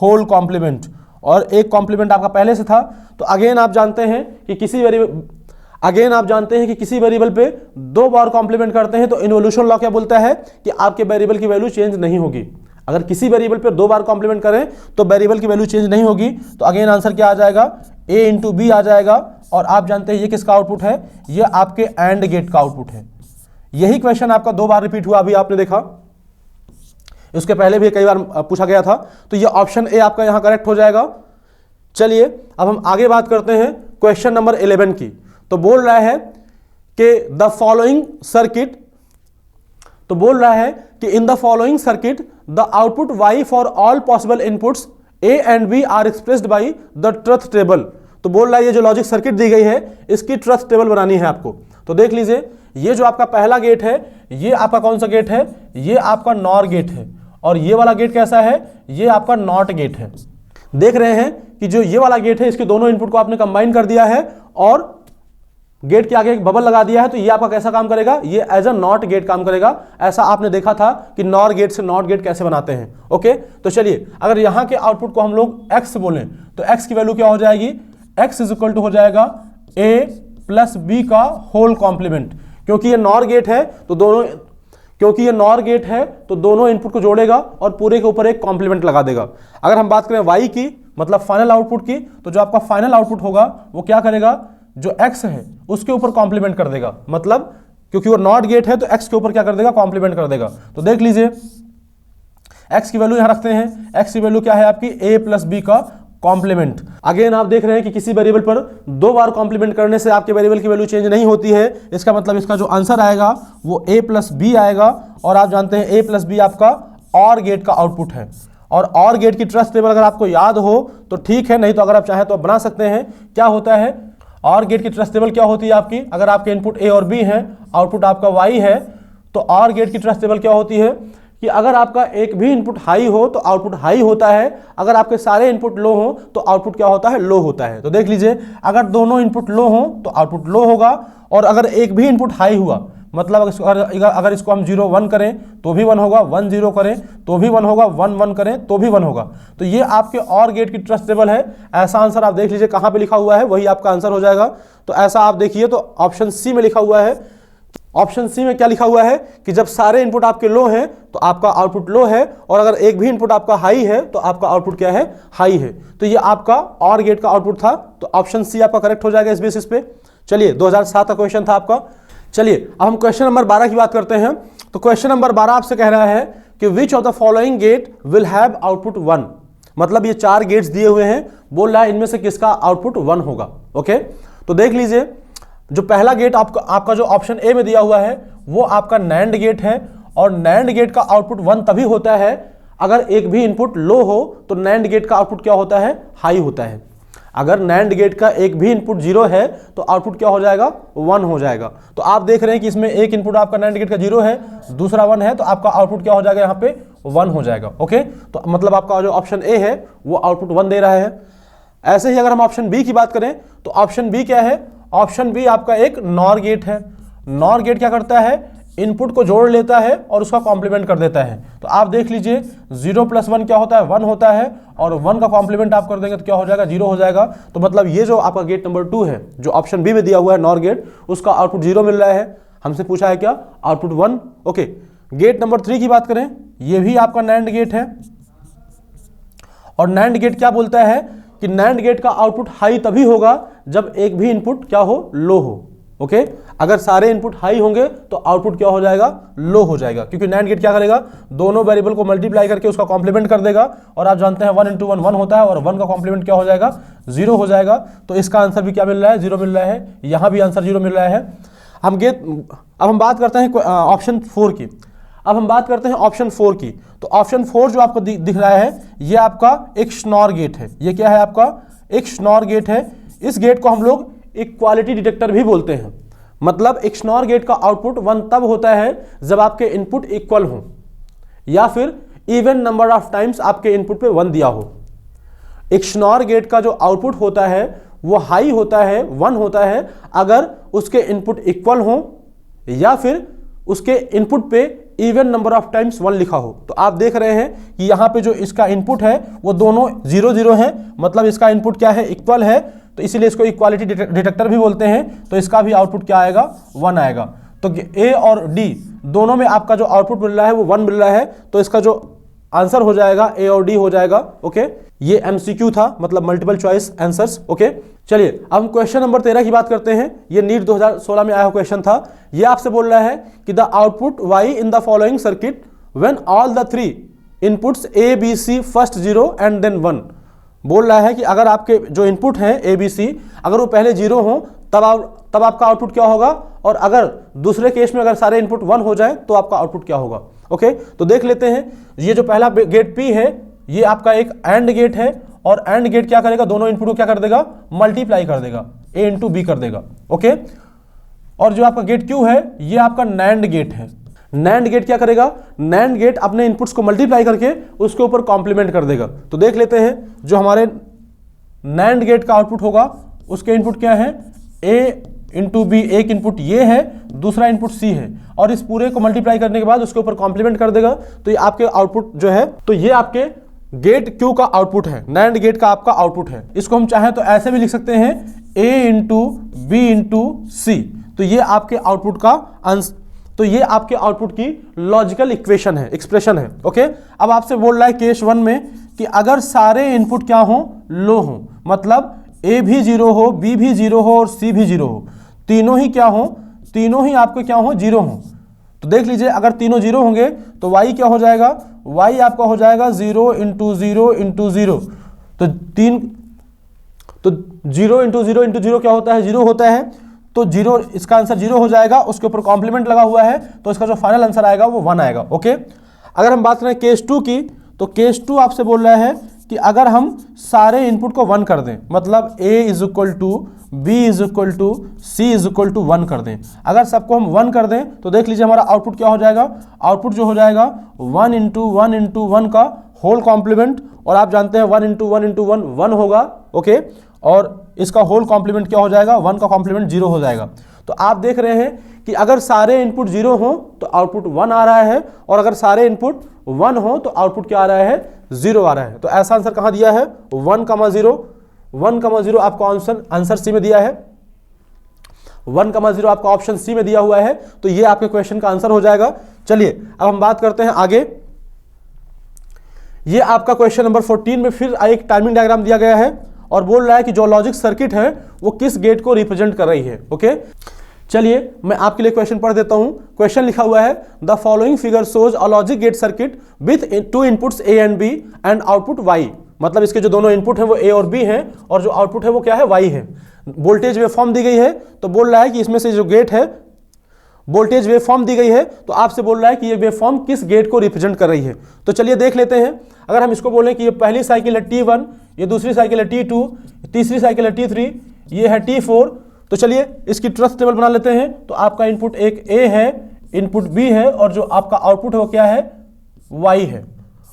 होल कॉम्प्लीमेंट, और एक कॉम्प्लीमेंट आपका पहले से था। तो अगेन आप जानते हैं कि किसी वेरिएबल, अगेन आप जानते हैं कि किसी वेरिएबल पे 2 बार कॉम्प्लीमेंट करते हैं तो इन्वोल्यूशन लॉ क्या बोलता है कि आपके वेरिएबल की वैल्यू चेंज नहीं होगी। अगर किसी वेरिएबल पे 2 बार कॉम्प्लीमेंट करें तो वेरिएबल की वैल्यू चेंज नहीं होगी। तो अगेन आंसर क्या आ जाएगा, a इंटू बी आ जाएगा। और आप जानते हैं ये किसका आउटपुट है, ये आपके एंड गेट का आउटपुट है। यही क्वेश्चन आपका 2 बार रिपीट हुआ, अभी आपने देखा, इसके पहले भी कई बार पूछा गया था। तो ये ऑप्शन ए आपका यहां करेक्ट हो जाएगा। चलिए अब हम आगे बात करते हैं क्वेश्चन नंबर 11 की। तो बोल रहा है कि द फॉलोइंग सर्किट, तो बोल रहा है कि in the following circuit the output y for all possible inputs a and b are expressed by the truth table. तो बोल रहा है ये जो लॉजिक सर्किट दी गई है इसकी ट्रुथ टेबल बनानी है आपको। तो देख लीजिए, ये जो आपका पहला गेट है ये आपका कौन सा गेट है, ये आपका नॉर गेट है। और ये वाला गेट कैसा है, ये आपका नॉट गेट है। देख रहे हैं कि जो ये वाला गेट है इसके दोनों इनपुट को आपने कंबाइन कर दिया है और गेट के आगे एक बबल लगा दिया है। तो ये आपका कैसा काम करेगा, ये एज अ नॉट गेट काम करेगा। ऐसा आपने देखा था कि नॉर गेट से नॉट गेट कैसे बनाते हैं। ओके, तो चलिए अगर यहां के आउटपुट को हम लोग x बोलें तो x की वैल्यू क्या हो जाएगी, x इज इक्वल टू हो जाएगा a प्लस बी का होल कॉम्प्लीमेंट। क्योंकि ये नॉर गेट है तो दोनों इनपुट को जोड़ेगा और पूरे के ऊपर एक कॉम्प्लीमेंट लगा देगा। अगर हम बात करें y की, मतलब फाइनल आउटपुट की, तो जो आपका फाइनल आउटपुट होगा वो क्या करेगा, जो x है उसके ऊपर कॉम्प्लीमेंट कर देगा। मतलब क्योंकि वो नॉट गेट है तो x के ऊपर क्या कर देगा, कॉम्प्लीमेंट कर देगा। तो देख लीजिए x की वैल्यू यहां रखते हैं, x की वैल्यू क्या है आपकी a प्लस बी का कॉम्प्लीमेंट। अगेन आप देख रहे हैं कि किसी वेरिएबल पर 2 बार कॉम्प्लीमेंट करने से आपके वेरिएबल की वैल्यू चेंज नहीं होती है। इसका मतलब इसका जो आंसर आएगा वो a प्लस बी आएगा। और आप जानते हैं a प्लस बी आपका और गेट का आउटपुट है। और गेट की ट्रुथ टेबल अगर आपको याद हो तो ठीक है, नहीं तो अगर आप चाहें तो आप बना सकते हैं। क्या होता है और गेट की ट्रुथ टेबल क्या होती है आपकी, अगर आपके इनपुट a और b है, आउटपुट आपका y है, तो और गेट की ट्रुथ टेबल क्या होती है कि अगर आपका एक भी इनपुट हाई हो तो आउटपुट हाई होता है, अगर आपके सारे इनपुट लो हो तो आउटपुट क्या होता है, लो होता है। तो देख लीजिए, अगर दोनों इनपुट लो हो तो आउटपुट लो होगा, और अगर एक भी इनपुट हाई हुआ, मतलब अगर इसको हम 0 1 करें तो भी 1 होगा, 1 0 करें तो भी 1 होगा, 1 1 करें तो भी 1 होगा। तो ये आपके और गेट की ट्रुथ टेबल है। ऐसा आंसर आप देख लीजिए कहाँ पे लिखा हुआ है, वही आपका आंसर हो जाएगा। तो ऐसा आप देखिए तो ऑप्शन सी में लिखा हुआ है। ऑप्शन सी में क्या लिखा हुआ है कि जब सारे इनपुट आपके लो हैं तो आपका आउटपुट लो है, और अगर एक भी इनपुट आपका हाई है तो आपका आउटपुट क्या है, हाई है। तो ये आपका और गेट का आउटपुट था। तो ऑप्शन सी आपका करेक्ट हो जाएगा इस बेसिस पे। चलिए 2007 का क्वेश्चन था आपका। चलिए अब हम क्वेश्चन नंबर 12 की बात करते हैं। तो क्वेश्चन नंबर 12 आपसे कह रहा है कि which of the following gate will have output 1। मतलब ये 4 गेट्स दिए हुए हैं, बोल रहा है इनमें से किसका आउटपुट 1 होगा। ओके, तो देख लीजिए, जो पहला गेट आपका जो ऑप्शन ए में दिया हुआ है वो आपका नैंड गेट है। और नैंड गेट का आउटपुट 1 तभी होता है अगर एक भी इनपुट लो हो, तो नैंड गेट का आउटपुट क्या होता है, हाई होता है। अगर नैंड गेट का एक भी इनपुट 0 है तो आउटपुट क्या हो जाएगा, 1 हो जाएगा। तो आप देख रहे हैं कि इसमें एक इनपुट आपका नैंड गेट का 0 है, दूसरा 1 है, तो आपका आउटपुट क्या हो जाएगा, यहाँ पे 1 हो जाएगा। ओके, तो मतलब आपका जो ऑप्शन ए है वो आउटपुट 1 दे रहा है। ऐसे ही अगर हम ऑप्शन बी की बात करें तो ऑप्शन बी क्या है, ऑप्शन बी आपका एक नॉर गेट है। नॉर गेट क्या करता है, इनपुट को जोड़ लेता है और उसका कॉम्प्लीमेंट कर देता है। तो आप देख लीजिए 0 + 1 क्या होता है, 1 होता है, और 1 का कॉम्प्लीमेंट आप कर देंगे तो क्या हो जाएगा, 0 हो जाएगा। तो मतलब ये जो आपका गेट नंबर 2 है जो ऑप्शन बी में दिया हुआ है नॉर गेट, उसका आउटपुट 0 मिल रहा है। हमसे पूछा है क्या, आउटपुट 1। ओके, गेट नंबर 3 की बात करें, ये भी आपका नैंड गेट है। और नैंड गेट क्या बोलता है कि नैंड गेट का आउटपुट हाई तभी होगा जब एक भी इनपुट क्या हो, लो हो। ओके, अगर सारे इनपुट हाई होंगे तो आउटपुट क्या हो जाएगा, लो हो जाएगा। क्योंकि नैंड गेट क्या करेगा, दोनों वेरिएबल को मल्टीप्लाई करके उसका कॉम्प्लीमेंट कर देगा। और आप जानते हैं 1 × 1 1 होता है, और 1 का कॉम्प्लीमेंट क्या हो जाएगा, 0 हो जाएगा। तो इसका आंसर भी क्या मिल रहा है, 0 मिल रहा है। यहाँ भी आंसर 0 मिल रहा है। अब हम बात करते हैं ऑप्शन 4 की। अब हम बात करते हैं ऑप्शन 4 की। तो ऑप्शन 4 जो आपको दिख रहा है ये आपका एक श्नॉर गेट है। ये क्या है, आपका एक श्नॉर गेट है। इस गेट को हम लोग इक्वालिटी डिटेक्टर भी बोलते हैं। मतलब एक श्नॉर गेट का आउटपुट 1 तब होता है जब आपके इनपुट इक्वल हो, या फिर इवन नंबर ऑफ टाइम्स आपके इनपुट पे 1 दिया हो। एक श्नॉर गेट का जो आउटपुट होता है वो हाई होता है, 1 होता है, अगर उसके इनपुट इक्वल हो या फिर उसके इनपुट पे इवन नंबर ऑफ टाइम्स 1 लिखा हो। तो आप देख रहे हैं कि यहाँ पे जो इसका इनपुट है वो दोनों 0 0 है, मतलब इसका इनपुट क्या है, इक्वल है। तो इसीलिए इसको इक्वालिटी डिटेक्टर भी बोलते हैं। तो इसका भी आउटपुट क्या आएगा, 1 आएगा। तो ए और डी दोनों में आपका जो आउटपुट मिल रहा है वो 1 मिल रहा है, तो इसका जो आंसर हो जाएगा ए और डी हो जाएगा। ओके, ये एमसीक्यू था, मतलब मल्टीपल चॉइस आंसर्स। ओके, चलिए अब हम क्वेश्चन नंबर 13 की बात करते हैं। ये नीट 2016 में आया हुआ क्वेश्चन था। ये आपसे बोल रहा है कि the output Y in the following circuit when all the 3 inputs A B C first 0 and then 1। बोल रहा है कि अगर आपके जो इनपुट हैं ए बी सी अगर वो पहले 0 हो तब आपका आउटपुट क्या होगा, और अगर दूसरे केस में अगर सारे इनपुट 1 हो जाए तो आपका आउटपुट क्या होगा। ओके, तो देख लेते हैं। ये जो पहला गेट पी है ये आपका एक एंड गेट है, और एंड गेट क्या करेगा, दोनों इनपुट को क्या कर देगा, मल्टीप्लाई कर देगा, ए इंटू बी कर देगा। ओके, और जो आपका गेट क्यू है ये आपका नैंड गेट है। नैंड गेट क्या करेगा, नैंड गेट अपने इनपुट्स को मल्टीप्लाई करके उसके ऊपर कॉम्प्लीमेंट कर देगा। तो देख लेते हैं जो हमारे नैंड गेट का आउटपुट होगा उसके इनपुट क्या है, ए इंटू बी, एक इनपुट ये है, दूसरा इनपुट सी है, और इस पूरे को मल्टीप्लाई करने के बाद उसके ऊपर कॉम्प्लीमेंट कर देगा। तो ये आपके आउटपुट जो है, तो ये आपके गेट क्यू का आउटपुट है, नैंड गेट का आपका आउटपुट है। इसको हम चाहें तो ऐसे भी लिख सकते हैं, ए इंटू बी इंटू सी। तो ये आपके आउटपुट का तो ये आपके आउटपुट की लॉजिकल इक्वेशन है, एक्सप्रेशन है। ओके, अब आपसे बोल रहा है केस 1 में कि अगर सारे इनपुट क्या हो, लो हो, मतलब ए भी 0 हो, बी भी 0 हो और सी भी 0 हो, तीनों ही क्या हो, तीनों ही आपके क्या हो, 0 हो। तो देख लीजिए अगर तीनों 0 होंगे तो y क्या हो जाएगा, y आपका हो जाएगा 0 इंटू 0 इंटू 0। तो 0 इंटू 0 इंटू 0 क्या होता है, 0 होता है। तो 0, इसका आंसर 0 हो जाएगा, उसके ऊपर कॉम्प्लीमेंट लगा हुआ है, तो इसका जो फाइनल आंसर आएगा वो 1 आएगा। ओके, अगर हम बात करें केस 2 की, तो केस 2 आपसे बोल रहा है कि अगर हम सारे इनपुट को 1 कर दें, मतलब a is equal to B is equal to C is equal to 1 कर दें, अगर सबको हम 1 कर दें तो देख लीजिए हमारा आउटपुट क्या हो जाएगा, आउटपुट जो हो जाएगा 1 इंटू 1 इंटू 1 का होल कॉम्प्लीमेंट, और आप जानते हैं 1 इंटू 1 इंटू 1 1 होगा। ओके, और इसका होल कॉम्प्लीमेंट क्या हो जाएगा, 1 का कॉम्प्लीमेंट 0 हो जाएगा। तो आप देख रहे हैं कि अगर सारे इनपुट 0 हो तो आउटपुट 1 आ रहा है, और अगर सारे इनपुट 1 हो तो आउटपुट क्या आ रहा है, 0 आ रहा है। तो ऐसा आंसर कहाँ दिया है, 1,0, 1,0 आपका आंसर सी में दिया है, 1,0 आपका ऑप्शन सी में दिया हुआ है। तो ये आपके क्वेश्चन का आंसर हो जाएगा। चलिए अब हम बात करते हैं आगे। ये आपका क्वेश्चन नंबर 14 में फिर एक टाइमिंग डायग्राम दिया गया है और बोल रहा है कि जो लॉजिक सर्किट है वो किस गेट को रिप्रेजेंट कर रही है। ओके, चलिए मैं आपके लिए क्वेश्चन पढ़ देता हूं। क्वेश्चन लिखा हुआ है, the following figure shows a logic gate circuit with 2 inputs A and B and output Y. मतलब इसके जो दोनों इनपुट है वो ए और बी है, और जो आउटपुट है वो क्या है, वाई है। वोल्टेज वेवफॉर्म दी गई है, तो बोल रहा है कि इसमें से जो गेट है, वोल्टेज वेवफॉर्म दी गई है, तो आपसे बोल रहा है कि ये वेवफॉर्म किस गेट को रिप्रेजेंट कर रही है। तो चलिए देख लेते हैं। अगर हम इसको बोलें कि ये पहली साइकिल है T1, ये दूसरी साइकिल है T2, तीसरी साइकिल है T3, ये है T4। तो चलिए इसकी ट्रस्ट टेबल बना लेते हैं। तो आपका इनपुट एक A है, इनपुट B है, और जो आपका आउटपुट है वो क्या है, Y है।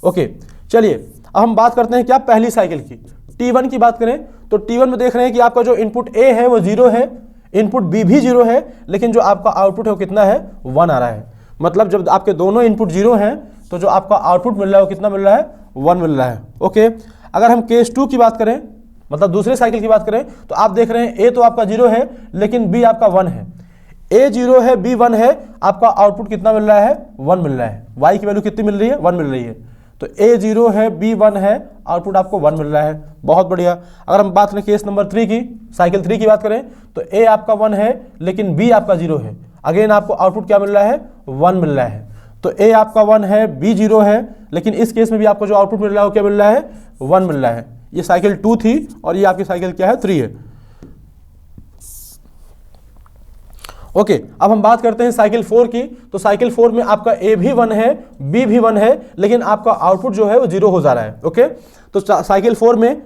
ओके, चलिए अब हम बात करते हैं क्या, पहली साइकिल की। T1 की बात करें तो T1 में देख रहे हैं कि आपका जो इनपुट A है वो 0 है, इनपुट B भी 0 है, लेकिन जो आपका आउटपुट है वो कितना है, 1 आ रहा है। मतलब जब आपके दोनों इनपुट 0 हैं तो जो आपका आउटपुट मिल रहा है वो कितना मिल रहा है, 1 मिल रहा है। ओके, अगर हम केस 2 की बात करें, मतलब दूसरे साइकिल की बात करें, तो आप देख रहे हैं A तो आपका 0 है लेकिन B आपका 1 है। A 0 है, B 1 है, आपका आउटपुट कितना मिल रहा है, 1 मिल रहा है। Y की वैल्यू कितनी मिल रही है, 1 मिल रही है। तो A 0 है, B 1 है, आउटपुट आपको 1 मिल रहा है। बहुत बढ़िया। अगर हम बात करें केस नंबर 3 की, साइकिल 3 की बात करें, तो A आपका 1 है लेकिन B आपका 0 है। अगेन आपको आउटपुट क्या मिल रहा है, 1 मिल रहा है। तो A आपका 1 है, B 0 है, लेकिन इस केस में भी आपको जो आउटपुट मिल रहा है वो क्या मिल रहा है, 1 मिल रहा है। ये साइकिल 2 थी और ये आपकी साइकिल क्या है, 3 है। ओके, अब हम बात करते हैं साइकिल 4 की। तो साइकिल 4 में आपका A भी 1 है, B भी 1 है, लेकिन आपका आउटपुट जो है वो 0 हो जा रहा है। ओके, तो साइकिल 4 में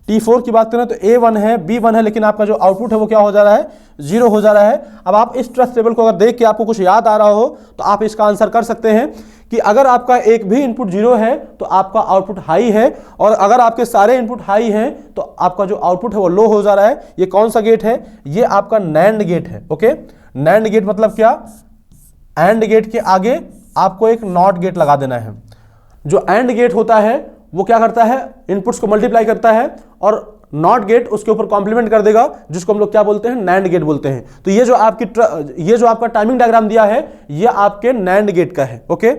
T4 की बात करें तो A 1 है, B 1 है, लेकिन आपका जो आउटपुट है वो क्या हो जा रहा है, 0 हो जा रहा है। अब आप इस ट्रस्ट टेबल को अगर देख के आपको कुछ याद आ रहा हो तो आप इसका आंसर कर सकते हैं कि अगर आपका एक भी इनपुट 0 है तो आपका आउटपुट हाई है, और अगर आपके सारे इनपुट हाई हैं तो आपका जो आउटपुट है वो लो हो जा रहा है। ये कौन सा गेट है, ये आपका नैंड गेट है। ओके, नैंड गेट मतलब क्या, एंड गेट के आगे आपको एक नॉट गेट लगा देना है। जो एंड गेट होता है वो क्या करता है, इनपुट्स को मल्टीप्लाई करता है और नॉट गेट उसके ऊपर कॉम्प्लीमेंट कर देगा, जिसको हम लोग क्या बोलते हैं, नैंड गेट बोलते हैं। तो ये जो आपका टाइमिंग डायग्राम दिया है ये आपके नैंड गेट का है। ओके,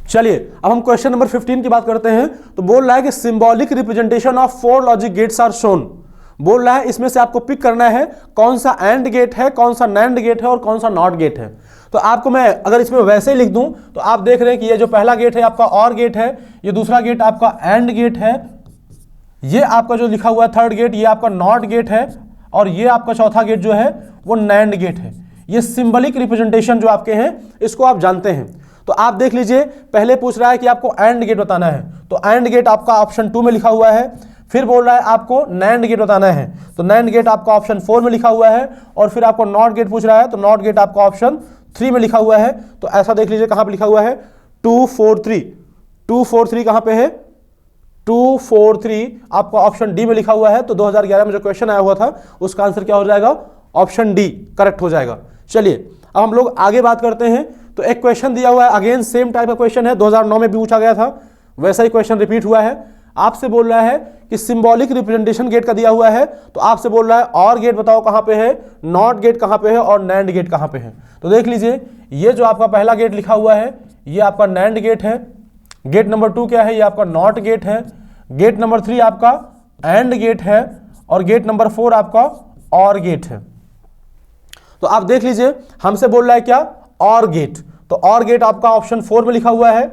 चलिए अब हम क्वेश्चन नंबर 15 की बात करते हैं। तो बोल रहा है कि symbolic representation of 4 logic gates are shown. बोल रहा है इसमें से आपको पिक करना है कौन सा एंड गेट है, कौन सा नैंड गेट है और कौन सा नॉट गेट है। तो आपको मैं अगर इसमें वैसे ही लिख दूं तो आप देख रहे हैं कि ये जो पहला गेट है आपका और गेट है, ये दूसरा गेट आपका एंड गेट है, ये आपका जो लिखा हुआ है थर्ड गेट ये आपका नॉट गेट है, और ये आपका चौथा गेट जो है वो नैंड गेट है। ये सिंबलिक रिप्रेजेंटेशन जो आपके हैं इसको आप जानते हैं। तो आप देख लीजिए, पहले पूछ रहा है कि आपको एंड गेट बताना है, तो एंड गेट आपका ऑप्शन 2 में लिखा हुआ है। फिर बोल रहा है आपको नैंड गेट बताना है, तो नैंड गेट आपका ऑप्शन 4 में लिखा हुआ है। और फिर आपको नॉट गेट पूछ रहा है, तो नॉट गेट आपका ऑप्शन 3 में लिखा हुआ है। तो ऐसा देख लीजिए कहां पे लिखा हुआ है, 2 4 3। 2 4 3 कहां पे है, 2 4 3 आपका ऑप्शन डी में लिखा हुआ है। तो 2011 में जो क्वेश्चन आया हुआ था उसका आंसर क्या हो जाएगा, ऑप्शन डी करेक्ट हो जाएगा। चलिए अब हम लोग आगे बात करते हैं। तो एक क्वेश्चन दिया हुआ है, अगेन सेम टाइप का क्वेश्चन है, 2009 में भी पूछा गया था, वैसा ही क्वेश्चन रिपीट हुआ है। आपसे बोल रहा है कि सिंबॉलिक रिप्रेजेंटेशन गेट का दिया हुआ है, तो आपसे बोल रहा है और गेट बताओ कहां पे है, नॉट गेट कहां पे है और नैंड गेट कहां पे है। तो देख लीजिए, ये जो आपका पहला गेट लिखा हुआ है ये आपका नैंड गेट है, गेट नंबर 2 क्या है, ये आपका नॉट गेट है, गेट नंबर 3 आपका एंड गेट है, और गेट नंबर 4 आपका और गेट है। तो आप देख लीजिए, हमसे बोल रहा है क्या, और गेट, तो और गेट आपका ऑप्शन 4 में लिखा हुआ है।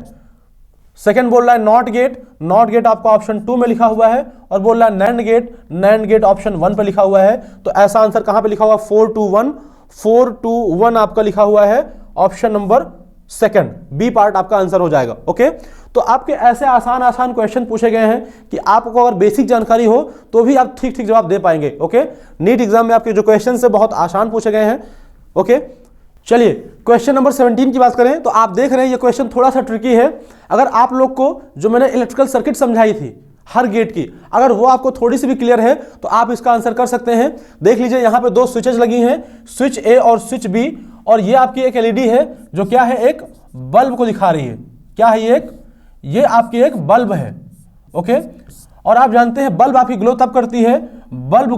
सेकंड बोल रहा है नॉट गेट, नॉट गेट आपका ऑप्शन 2 में लिखा हुआ है। और बोल रहा है NAND gate, NAND gate option 1 पे लिखा हुआ है। तो ऐसा आंसर कहां पे लिखा हुआ, 4 2 1, 4 2 1 आपका लिखा हुआ है option number second, B part आपका आंसर हो जाएगा। ओके, तो आपके ऐसे आसान क्वेश्चन पूछे गए हैं कि आपको अगर बेसिक जानकारी हो तो भी आप ठीक ठीक जवाब दे पाएंगे। ओके, नीट एग्जाम में आपके जो क्वेश्चन है बहुत आसान पूछे गए हैं। ओके, चलिए क्वेश्चन नंबर 17 की बात करें तो आप देख रहे हैं ये क्वेश्चन थोड़ा सा ट्रिकी है। अगर आप लोग को जो मैंने इलेक्ट्रिकल सर्किट समझाई थी हर गेट की, अगर वो आपको थोड़ी सी भी क्लियर है तो आप इसका आंसर कर सकते हैं। देख लीजिए, यहाँ पे 2 स्विचेज लगी हैं, स्विच ए और स्विच बी, और ये आपकी एक एलईडी है जो क्या है, एक बल्ब को दिखा रही है। क्या है ये आपकी एक बल्ब है। ओके, और आप जानते हैं बल्ब आपकी ग्लो तब करती है, bulb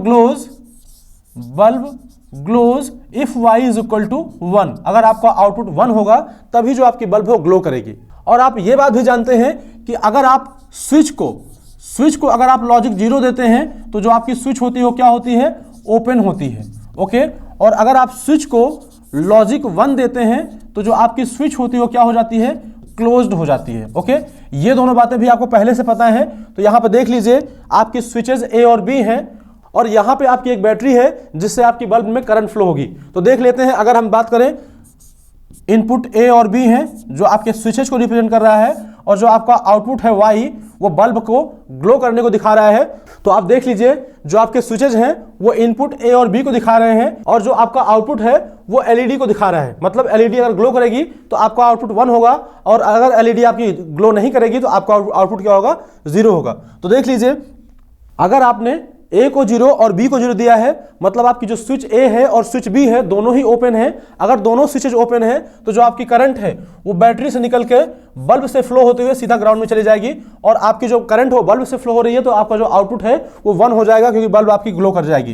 glows if y is equal to 1। अगर आपका आउटपुट 1 होगा तभी जो आपकी बल्ब है वो ग्लो करेगी। और आप ये बात भी जानते हैं कि अगर आप स्विच को अगर आप लॉजिक 0 देते हैं तो जो आपकी स्विच होती है वो क्या होती है, ओपन होती है। ओके, और अगर आप स्विच को लॉजिक 1 देते हैं तो जो आपकी स्विच होती है वो क्या हो जाती है, क्लोज्ड हो जाती है। ओके, ये दोनों बातें भी आपको पहले से पता है। तो यहां पे देख लीजिए, आपकी स्विचेस ए और बी हैं, और यहां पे आपकी एक बैटरी है जिससे आपकी बल्ब में करंट फ्लो होगी। तो देख लेते हैं, अगर हम बात करें इनपुट ए और बी है जो आपके स्विचेस को रिप्रेजेंट कर रहा है, और जो आपका आउटपुट है वाई वो बल्ब को ग्लो करने को दिखा रहा है। तो आप देख लीजिए, जो आपके स्विचेज हैं वो इनपुट ए और बी को दिखा रहे हैं, और जो आपका आउटपुट है वो एलईडी को दिखा रहा है। मतलब एलईडी अगर ग्लो करेगी तो आपका आउटपुट 1 होगा, और अगर एलईडी आपकी ग्लो नहीं करेगी तो आपका आउटपुट क्या होगा, 0 होगा। तो देख लीजिए, अगर आपने ए को 0 और बी को 0 दिया है, मतलब आपकी जो स्विच ए है और स्विच बी है दोनों ही ओपन है। अगर दोनों स्विचेज ओपन है तो जो आपकी करंट है वो बैटरी से निकल के बल्ब से फ्लो होते हुए सीधा ग्राउंड में चली जाएगी, और आपकी जो करंट हो बल्ब से फ्लो हो रही है तो आपका जो आउटपुट है वो 1 हो जाएगा, क्योंकि बल्ब आपकी ग्लो कर जाएगी,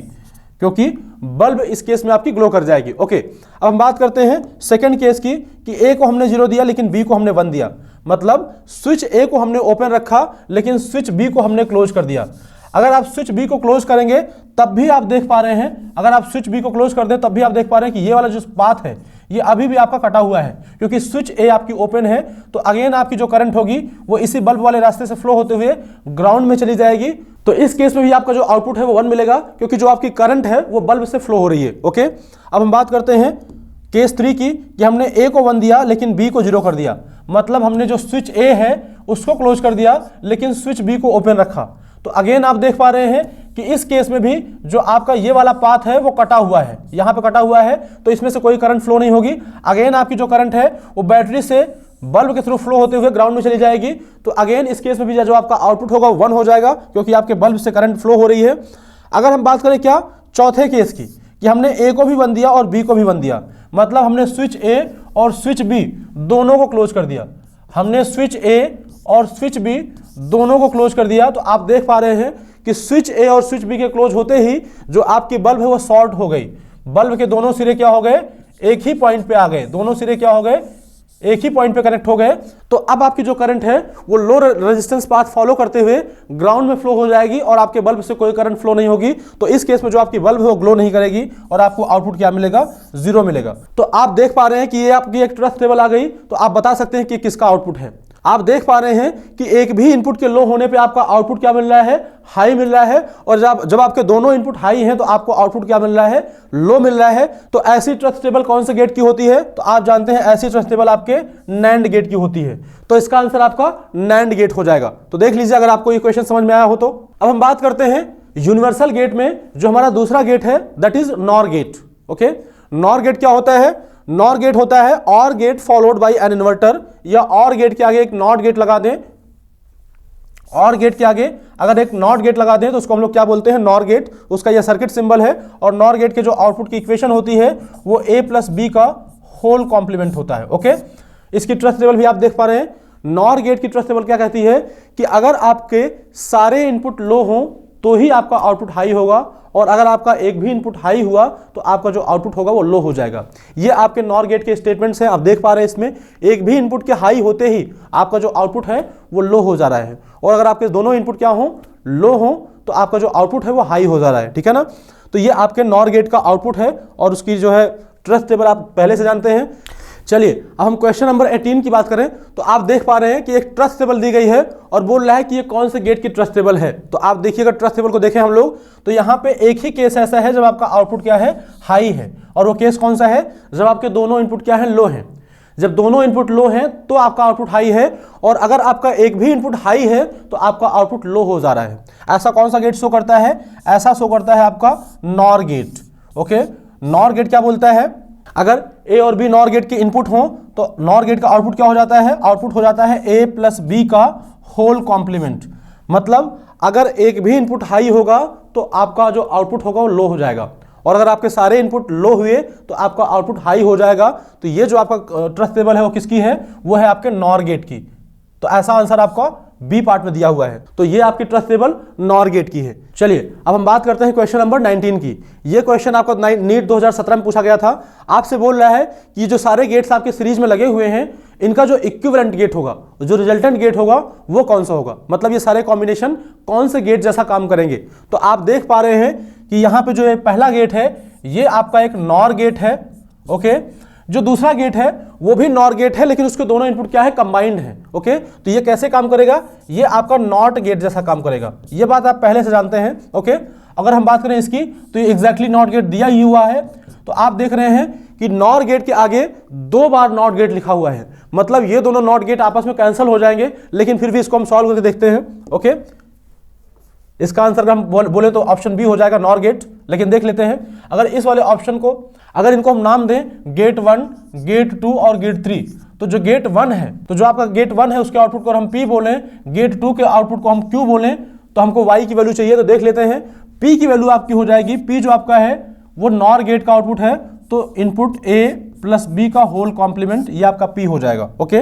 क्योंकि बल्ब इस केस में आपकी ग्लो कर जाएगी। ओके, अब हम बात करते हैं सेकंड केस की, कि ए को हमने 0 दिया लेकिन बी को हमने 1 दिया। मतलब स्विच ए को हमने ओपन रखा लेकिन स्विच बी को हमने क्लोज कर दिया। अगर आप स्विच बी को क्लोज करेंगे तब भी आप देख पा रहे हैं, अगर आप स्विच बी को क्लोज कर दें तब भी आप देख पा रहे हैं कि ये वाला जो पाथ है ये अभी भी आपका कटा हुआ है, क्योंकि स्विच ए आपकी ओपन है। तो अगेन आपकी जो करंट होगी वो इसी बल्ब वाले रास्ते से फ्लो होते हुए ग्राउंड में चली जाएगी। तो इस केस में भी आपका जो आउटपुट है वो 1 मिलेगा, क्योंकि जो आपकी करंट है वो बल्ब से फ्लो हो रही है। ओके, अब हम बात करते हैं केस 3 की, कि हमने ए को 1 दिया लेकिन बी को 0 कर दिया। मतलब हमने जो स्विच ए है उसको क्लोज कर दिया लेकिन स्विच बी को ओपन रखा। तो अगेन आप देख पा रहे हैं कि इस केस में भी जो आपका ये वाला पाथ है वो कटा हुआ है, यहां पे कटा हुआ है, तो इसमें से कोई करंट फ्लो नहीं होगी। अगेन आपकी जो करंट है वो बैटरी से बल्ब के थ्रू फ्लो होते हुए ग्राउंड में चली जाएगी। तो अगेन इस केस में भी जो आपका आउटपुट होगा 1 हो जाएगा, क्योंकि आपके बल्ब से करंट फ्लो हो रही है। अगर हम बात करें क्या चौथे केस की, कि हमने ए को भी 1 दिया और बी को भी 1 दिया, मतलब हमने स्विच ए और स्विच बी दोनों को क्लोज कर दिया। हमने स्विच ए और स्विच बी दोनों को क्लोज कर दिया, तो आप देख पा रहे हैं कि स्विच ए और स्विच बी के क्लोज होते ही जो आपकी बल्ब है वो शॉर्ट हो गई। बल्ब के दोनों सिरे क्या हो गए, एक ही पॉइंट पे आ गए, दोनों सिरे क्या हो गए, एक ही पॉइंट पे कनेक्ट हो गए। तो अब आपकी जो करंट है वो लो रेजिस्टेंस पाथ फॉलो करते हुए ग्राउंड में फ्लो हो जाएगी और आपके बल्ब से कोई करंट फ्लो नहीं होगी। तो इस केस में जो आपकी बल्ब है वो ग्लो नहीं करेगी और आपको आउटपुट क्या मिलेगा, 0 मिलेगा। तो आप देख पा रहे हैं कि ये आपकी एक ट्रस्ट टेबल आ गई। तो आप बता सकते हैं कि किसका आउटपुट है। आप देख पा रहे हैं कि एक भी इनपुट के लो होने पे आपका आउटपुट क्या मिल रहा है, हाई मिल रहा है, और जब आपके दोनों इनपुट हाई हैं तो आपको आउटपुट क्या मिल रहा है, लो मिल रहा है। तो ऐसी ट्रस्ट टेबल कौन से गेट की होती है, तो आप जानते हैं ऐसी ट्रस्ट टेबल आपके नैंड गेट की होती है। तो इसका आंसर आपका नैंड गेट हो जाएगा। तो देख लीजिए अगर आपको ये क्वेश्चन समझ में आया हो तो। अब हम बात करते हैं यूनिवर्सल गेट में। जो हमारा दूसरा गेट है that is NOR gate. Okay, NOR gate क्या होता है, नॉर गेट होता है or gate followed by an inverter, या और गेट के आगे एक नॉट गेट लगा दें। और गेट के आगे अगर एक नॉट गेट लगा दें तो उसको हम लोग क्या बोलते हैं, नॉर गेट। उसका यह सर्किट सिंबल है। और नॉर गेट के जो आउटपुट की इक्वेशन होती है वो a प्लस बी का होल कॉम्प्लीमेंट होता है। ओके, इसकी ट्रस्ट टेबल भी आप देख पा रहे हैं। नॉर गेट की ट्रस्ट टेबल क्या कहती है कि अगर आपके सारे इनपुट लो हों तो ही आपका आउटपुट हाई होगा, और अगर आपका एक भी इनपुट हाई हुआ तो आपका जो आउटपुट होगा वो लो हो जाएगा। ये आपके नॉर गेट के स्टेटमेंट्स हैं। आप देख पा रहे हैं इसमें एक भी इनपुट के हाई होते ही आपका जो आउटपुट है वो लो हो जा रहा है, और अगर आपके दोनों इनपुट क्या हो, लो हो, तो आपका जो आउटपुट है वो हाई हो जा रहा है। ठीक है ना। तो ये आपके नॉर गेट का आउटपुट है और उसकी जो है ट्रस्ट टेबल आप पहले से जानते हैं। चलिए अब हम क्वेश्चन नंबर 18 की बात करें। तो आप देख पा रहे हैं कि एक ट्रस्ट टेबल दी गई है और बोल रहा है कि ये कौन से गेट की ट्रस्ट टेबल है। तो आप देखिएगा ट्रस्ट टेबल को देखें हम लोग, तो यहाँ पे एक ही केस ऐसा है जब आपका आउटपुट क्या है, हाई है। और वो केस कौन सा है, जब आपके दोनों इनपुट क्या है, लो हैं। जब दोनों इनपुट लो हैं तो आपका आउटपुट हाई है, और अगर आपका एक भी इनपुट हाई है तो आपका आउटपुट लो हो जा रहा है। ऐसा कौन सा गेट शो करता है, ऐसा शो करता है आपका NOR gate. Okay, NOR gate क्या बोलता है, अगर ए और बी नॉर गेट के इनपुट हो तो नॉर गेट का आउटपुट क्या हो जाता है, आउटपुट हो जाता है a प्लस बी का होल कॉम्प्लीमेंट। मतलब अगर एक भी इनपुट हाई होगा तो आपका जो आउटपुट होगा वो लो हो जाएगा, और अगर आपके सारे इनपुट लो हुए तो आपका आउटपुट हाई हो जाएगा। तो ये जो आपका ट्रस्ट टेबल है वो किसकी है, वो है आपके नॉर गेट की। तो ऐसा आंसर आपका बी पार्ट में दिया हुआ है। तो ये आपकी ट्रस्ट टेबल नॉर गेट की है। चलिए अब हम बात करते हैं क्वेश्चन नंबर 19 की। ये क्वेश्चन आपको नीट 2017 में पूछा गया था। आपसे बोल रहा है कि जो सारे गेट्स आपके सीरीज में लगे हुए हैं इनका जो इक्विवेलेंट गेट होगा, जो रिजल्टेंट गेट होगा वो कौन सा होगा, मतलब ये सारे कॉम्बिनेशन कौन से गेट जैसा काम करेंगे। तो आप देख पा रहे हैं कि यहाँ पे जो पहला गेट है ये आपका एक नॉर गेट है। ओके, जो दूसरा गेट है वो भी नॉर गेट है, लेकिन उसके दोनों इनपुट क्या है, कंबाइंड है। ओके, तो ये कैसे काम करेगा, ये आपका नॉट गेट जैसा काम करेगा। ये बात आप पहले से जानते हैं। ओके, अगर हम बात करें इसकी तो ये एग्जैक्टली नॉट गेट दिया ही हुआ है। तो आप देख रहे हैं कि नॉर गेट के आगे 2 बार नॉट गेट लिखा हुआ है, मतलब ये दोनों नॉट गेट आपस में कैंसिल हो जाएंगे, लेकिन फिर भी इसको हम सॉल्व करके देखते हैं। ओके, इसका आंसर हम बोले तो ऑप्शन बी हो जाएगा नॉर गेट। लेकिन देख लेते हैं, अगर इस वाले ऑप्शन को अगर इनको हम नाम दें गेट 1, गेट 2 और गेट 3, तो जो गेट 1 है, तो जो आपका गेट 1 है उसके आउटपुट को हम P बोलें, गेट 2 के आउटपुट को हम Q बोलें, तो हमको Y की वैल्यू चाहिए। तो देख लेते हैं, P की वैल्यू आपकी हो जाएगी, P जो आपका है वो नॉर गेट का आउटपुट है, तो इनपुट A प्लस B का होल कॉम्प्लीमेंट, ये आपका P हो जाएगा। ओके,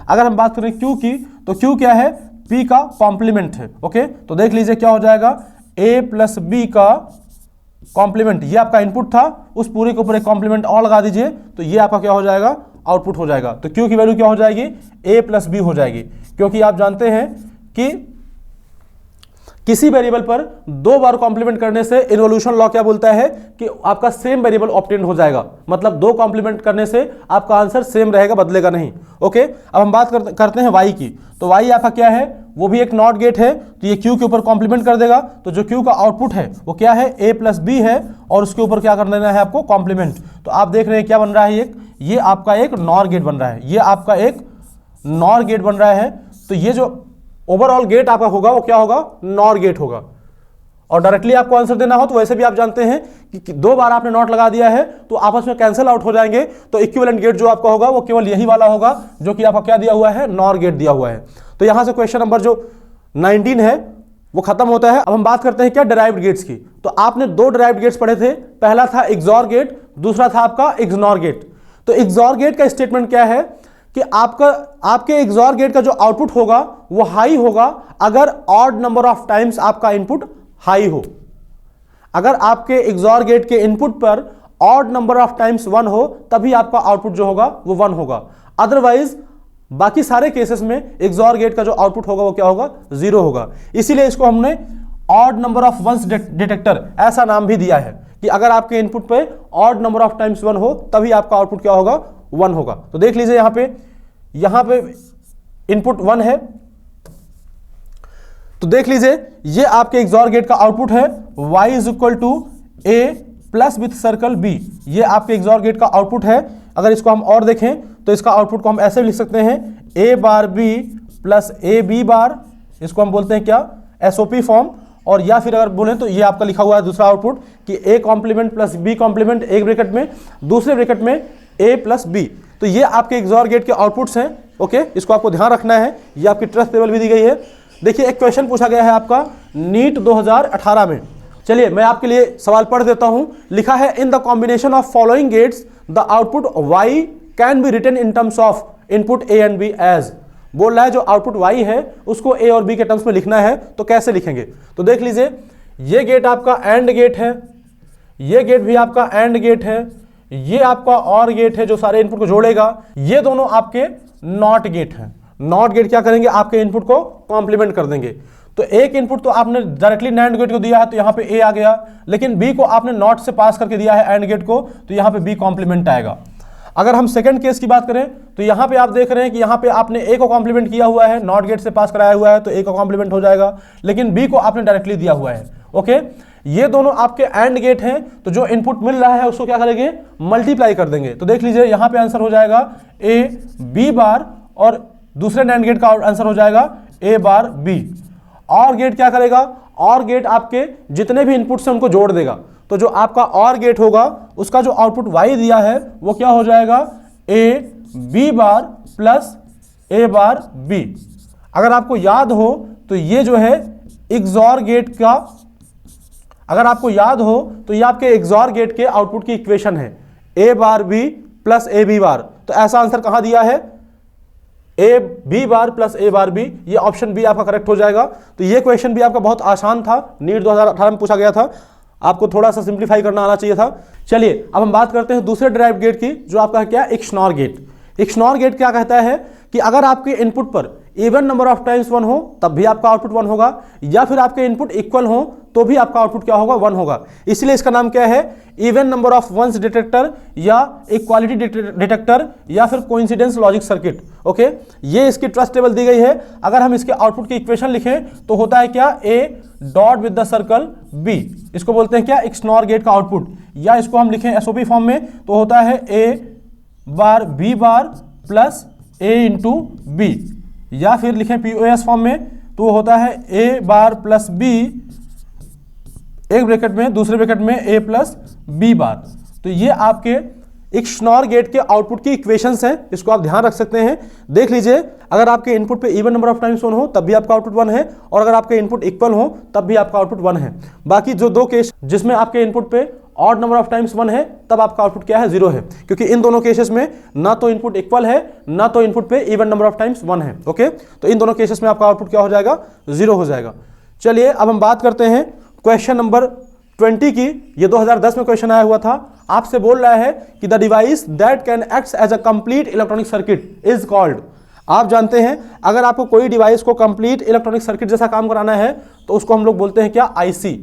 अगर हम बात करें Q की, तो Q क्या है, P का कॉम्प्लीमेंट है। ओके, तो देख लीजिए क्या हो जाएगा, A प्लस B का कॉम्प्लीमेंट, ये आपका इनपुट था, उस पूरे के ऊपर एक कॉम्प्लीमेंट और लगा दीजिए, तो ये आपका क्या हो जाएगा, आउटपुट हो जाएगा। तो Q की वैल्यू क्या हो जाएगी, A प्लस B हो जाएगी, क्योंकि आप जानते हैं कि किसी वेरिएबल पर 2 बार कॉम्प्लीमेंट करने से इन्वोल्यूशन लॉ क्या बोलता है कि आपका सेम वेरिएबल ऑब्टेन हो जाएगा, मतलब 2 कॉम्प्लीमेंट करने से आपका आंसर सेम रहेगा, बदलेगा नहीं। ओके, अब हम बात करते हैं Y की। तो Y आपका क्या है, वो भी एक नॉट गेट है, तो ये Q के ऊपर कॉम्प्लीमेंट कर देगा। तो जो Q का आउटपुट है वो क्या है, A प्लस B है, और उसके ऊपर क्या कर देना है आपको, कॉम्प्लीमेंट। तो आप देख रहे हैं क्या बन रहा है, ये आपका एक नॉर गेट बन रहा है, ये आपका एक नॉर गेट बन रहा है। तो ये जो ओवरऑल गेट आपका होगा वो क्या होगा, नॉर गेट होगा। और डायरेक्टली आपको आंसर देना हो तो वैसे भी आप जानते हैं कि 2 बार आपने नॉट लगा दिया है तो आपस में कैंसिल आउट हो जाएंगे, तो इक्विवेलेंट गेट जो आपका होगा वो केवल यही वाला होगा जो कि आपका क्या दिया हुआ है, नॉर गेट दिया हुआ है। तो यहां से क्वेश्चन नंबर जो 19 है वो खत्म होता है। अब हम बात करते हैं क्या, डिराइव्ड गेट्स की। तो आपने 2 डिराइव्ड गेट्स पढ़े थे, पहला था एक्सॉर गेट, दूसरा था आपका इग्नोर गेट। तो एक्सॉर गेट का स्टेटमेंट क्या है कि आपके एक्सॉर गेट का जो आउटपुट होगा वो हाई होगा अगर ऑड नंबर ऑफ टाइम्स आपका इनपुट हाई हो। अगर आपके एक्सॉर गेट के इनपुट पर ऑड नंबर ऑफ टाइम्स 1 हो तभी आपका आउटपुट जो होगा वो 1 होगा। अदरवाइज बाकी सारे केसेस में एक्सॉर गेट का जो आउटपुट होगा वो क्या होगा, 0 होगा। इसीलिए इसको हमने odd number of ones detector ऐसा नाम भी दिया है कि अगर आपके इनपुट पे ऑड नंबर ऑफ टाइम्स 1 हो तभी आपका आउटपुट क्या होगा, 1 होगा। तो देख लीजिए यहां पे इनपुट 1 है, तो देख लीजिए ये आपके एक्सॉर गेट का आउटपुट है y is equal to A plus with circle b। ये आपके एक्सॉर गेट का आउटपुट है। अगर इसको हम और देखें तो इसका आउटपुट को हम ऐसे लिख सकते हैं a bar b plus A B bar, इसको हम बोलते हैं क्या, एसओपी फॉर्म। और या फिर अगर बोले तो ये आपका लिखा हुआ है दूसरा आउटपुट कि a complement plus b complement, एक ब्रैकेट में, दूसरे ब्रैकेट में a प्लस b। तो ये आपके एक्सॉर गेट के आउटपुट्स हैं। ओके, इसको आपको ध्यान रखना है। ये आपकी ट्रस्ट टेबल भी दी गई है। देखिए एक क्वेश्चन पूछा गया है आपका नीट 2018 में। चलिए मैं आपके लिए सवाल पढ़ देता हूं। लिखा है in the combination of following gates the output y can be written in terms of input a and b as. बोल रहा है जो आउटपुट y है उसको a और b के टर्म्स में लिखना है, तो कैसे लिखेंगे। तो देख लीजिए ये गेट आपका एंड गेट है, ये गेट भी आपका एंड गेट है, ये आपका और गेट है जो सारे इनपुट को जोड़ेगा। ये दोनों आपके नॉट गेट हैं। नॉट गेट क्या करेंगे, आपके इनपुट को कॉम्प्लीमेंट कर देंगे। तो एक इनपुट तो आपने डायरेक्टली नैंड गेट को दिया है तो यहाँ पे ए आ गया, लेकिन बी को आपने नॉट से पास करके दिया है एंड गेट को, तो यहाँ पे बी कॉम्प्लीमेंट आएगा। अगर हम सेकंड केस की बात करें तो यहाँ पे आप देख रहे हैं कि यहाँ पे आपने ए को कॉम्प्लीमेंट किया हुआ है, नॉट गेट से पास कराया हुआ है तो ए का कॉम्प्लीमेंट हो जाएगा, लेकिन बी को आपने डायरेक्टली दिया हुआ है। ओके, ये दोनों आपके एंड गेट हैं, तो जो इनपुट मिल रहा है उसको क्या करेंगे, मल्टीप्लाई कर देंगे। तो देख लीजिए यहाँ पे आंसर हो जाएगा ए बी बार, और दूसरे नैंड गेट का आंसर हो जाएगा ए बार बी। और गेट क्या करेगा, और गेट आपके जितने भी इनपुट से उनको जोड़ देगा। तो जो आपका और गेट होगा उसका जो आउटपुट y दिया है वो क्या हो जाएगा, A B bar plus A bar B. अगर आपको याद हो तो ये जो है एक्सॉर गेट का, अगर आपको याद हो तो ये आपके एक्सॉर गेट के आउटपुट की इक्वेशन है, A bar B plus A B bar. तो ऐसा आंसर कहां दिया है, A B bar plus A bar B. ये ऑप्शन बी आपका करेक्ट हो जाएगा। तो ये क्वेश्चन भी आपका बहुत आसान था, नीट 2018 में पूछा गया था, आपको थोड़ा सा सिंप्लीफाई करना आना चाहिए था। चलिए अब हम बात करते हैं दूसरे डिराइव्ड गेट की, जो आपका क्या है, XNOR गेट। XNOR गेट क्या कहता है कि अगर आपके इनपुट पर इवन नंबर ऑफ टाइम्स 1 हो तब भी आपका आउटपुट 1 होगा, या फिर आपके इनपुट इक्वल हो तो भी आपका आउटपुट क्या होगा, 1 होगा। इसलिए इसका नाम क्या है, even number of ones detector या इक्वालिटी डिटेक्टर या फिर कोइंसिडेंस लॉजिक सर्किट। ओके, ये इसकी ट्रस्ट टेबल दी गई है। अगर हम इसके आउटपुट की इक्वेशन लिखें तो होता है क्या, A dot with the circle B. इसको बोलते हैं क्या, XNOR गेट का आउटपुट। या इसको हम लिखें एसओपी फॉर्म में तो होता है A bar B bar plus A into B, या फिर लिखें पीओएस फॉर्म में तो होता है ए बार प्लस बी, एक ब्रैकेट में, दूसरे ब्रैकेट में ए प्लस बी बार। तो ये आपके XNOR गेट के आउटपुट की इक्वेशंस हैं, इसको आप ध्यान रख सकते हैं। देख लीजिए अगर आपके इनपुट पे इवन नंबर ऑफ टाइम्स 1 हो तब भी आपका आउटपुट 1 है, और अगर आपके इनपुट इक्वल हो तब भी आपका आउटपुट 1 है। बाकी जो दो केस जिसमें आपके इनपुट पे ऑड नंबर ऑफ टाइम्स 1 है तब आपका आउटपुट क्या है, 0 है, क्योंकि इन दोनों केसेस में ना तो इनपुट इक्वल है ना तो इनपुट पे इवन नंबर ऑफ टाइम्स 1 है। ओके, तो इन दोनों केसेस में आपका आउटपुट क्या हो जाएगा, 0 हो जाएगा। चलिए अब हम बात करते हैं क्वेश्चन नंबर 20 की। ये 2010 में क्वेश्चन आया हुआ था। आपसे बोल रहा है कि the device that can act as a complete electronic circuit is called. आप जानते हैं अगर आपको कोई डिवाइस को कंप्लीट इलेक्ट्रॉनिक सर्किट जैसा काम कराना है तो उसको हम लोग बोलते हैं क्या, आईसी।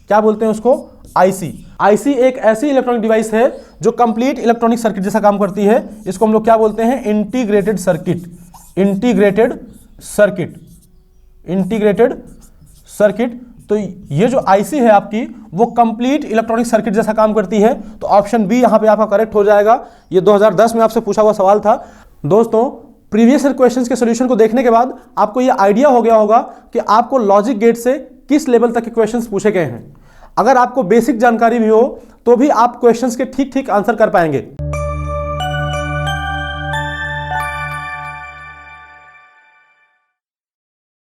क्या बोलते हैं उसको, आईसी। आईसी एक ऐसी इलेक्ट्रॉनिक डिवाइस है जो कंप्लीट इलेक्ट्रॉनिक सर्किट जैसा काम करती है। इसको हम लोग क्या बोलते हैं, integrated circuit. Integrated circuit, integrated circuit. तो ये जो आईसी है आपकी वो कंप्लीट इलेक्ट्रॉनिक सर्किट जैसा काम करती है। तो ऑप्शन बी यहां पे आपका करेक्ट हो जाएगा। ये 2010 में आपसे पूछा हुआ सवाल था। दोस्तों प्रीवियस ईयर क्वेश्चंस के सॉल्यूशन को देखने के बाद आपको ये आइडिया हो गया होगा कि आपको लॉजिक गेट से किस लेवल तक के क्वेश्चंस पूछे गए हैं। अगर आपको बेसिक जानकारी भी हो तो भी आप क्वेश्चंस के ठीक ठीक आंसर कर पाएंगे।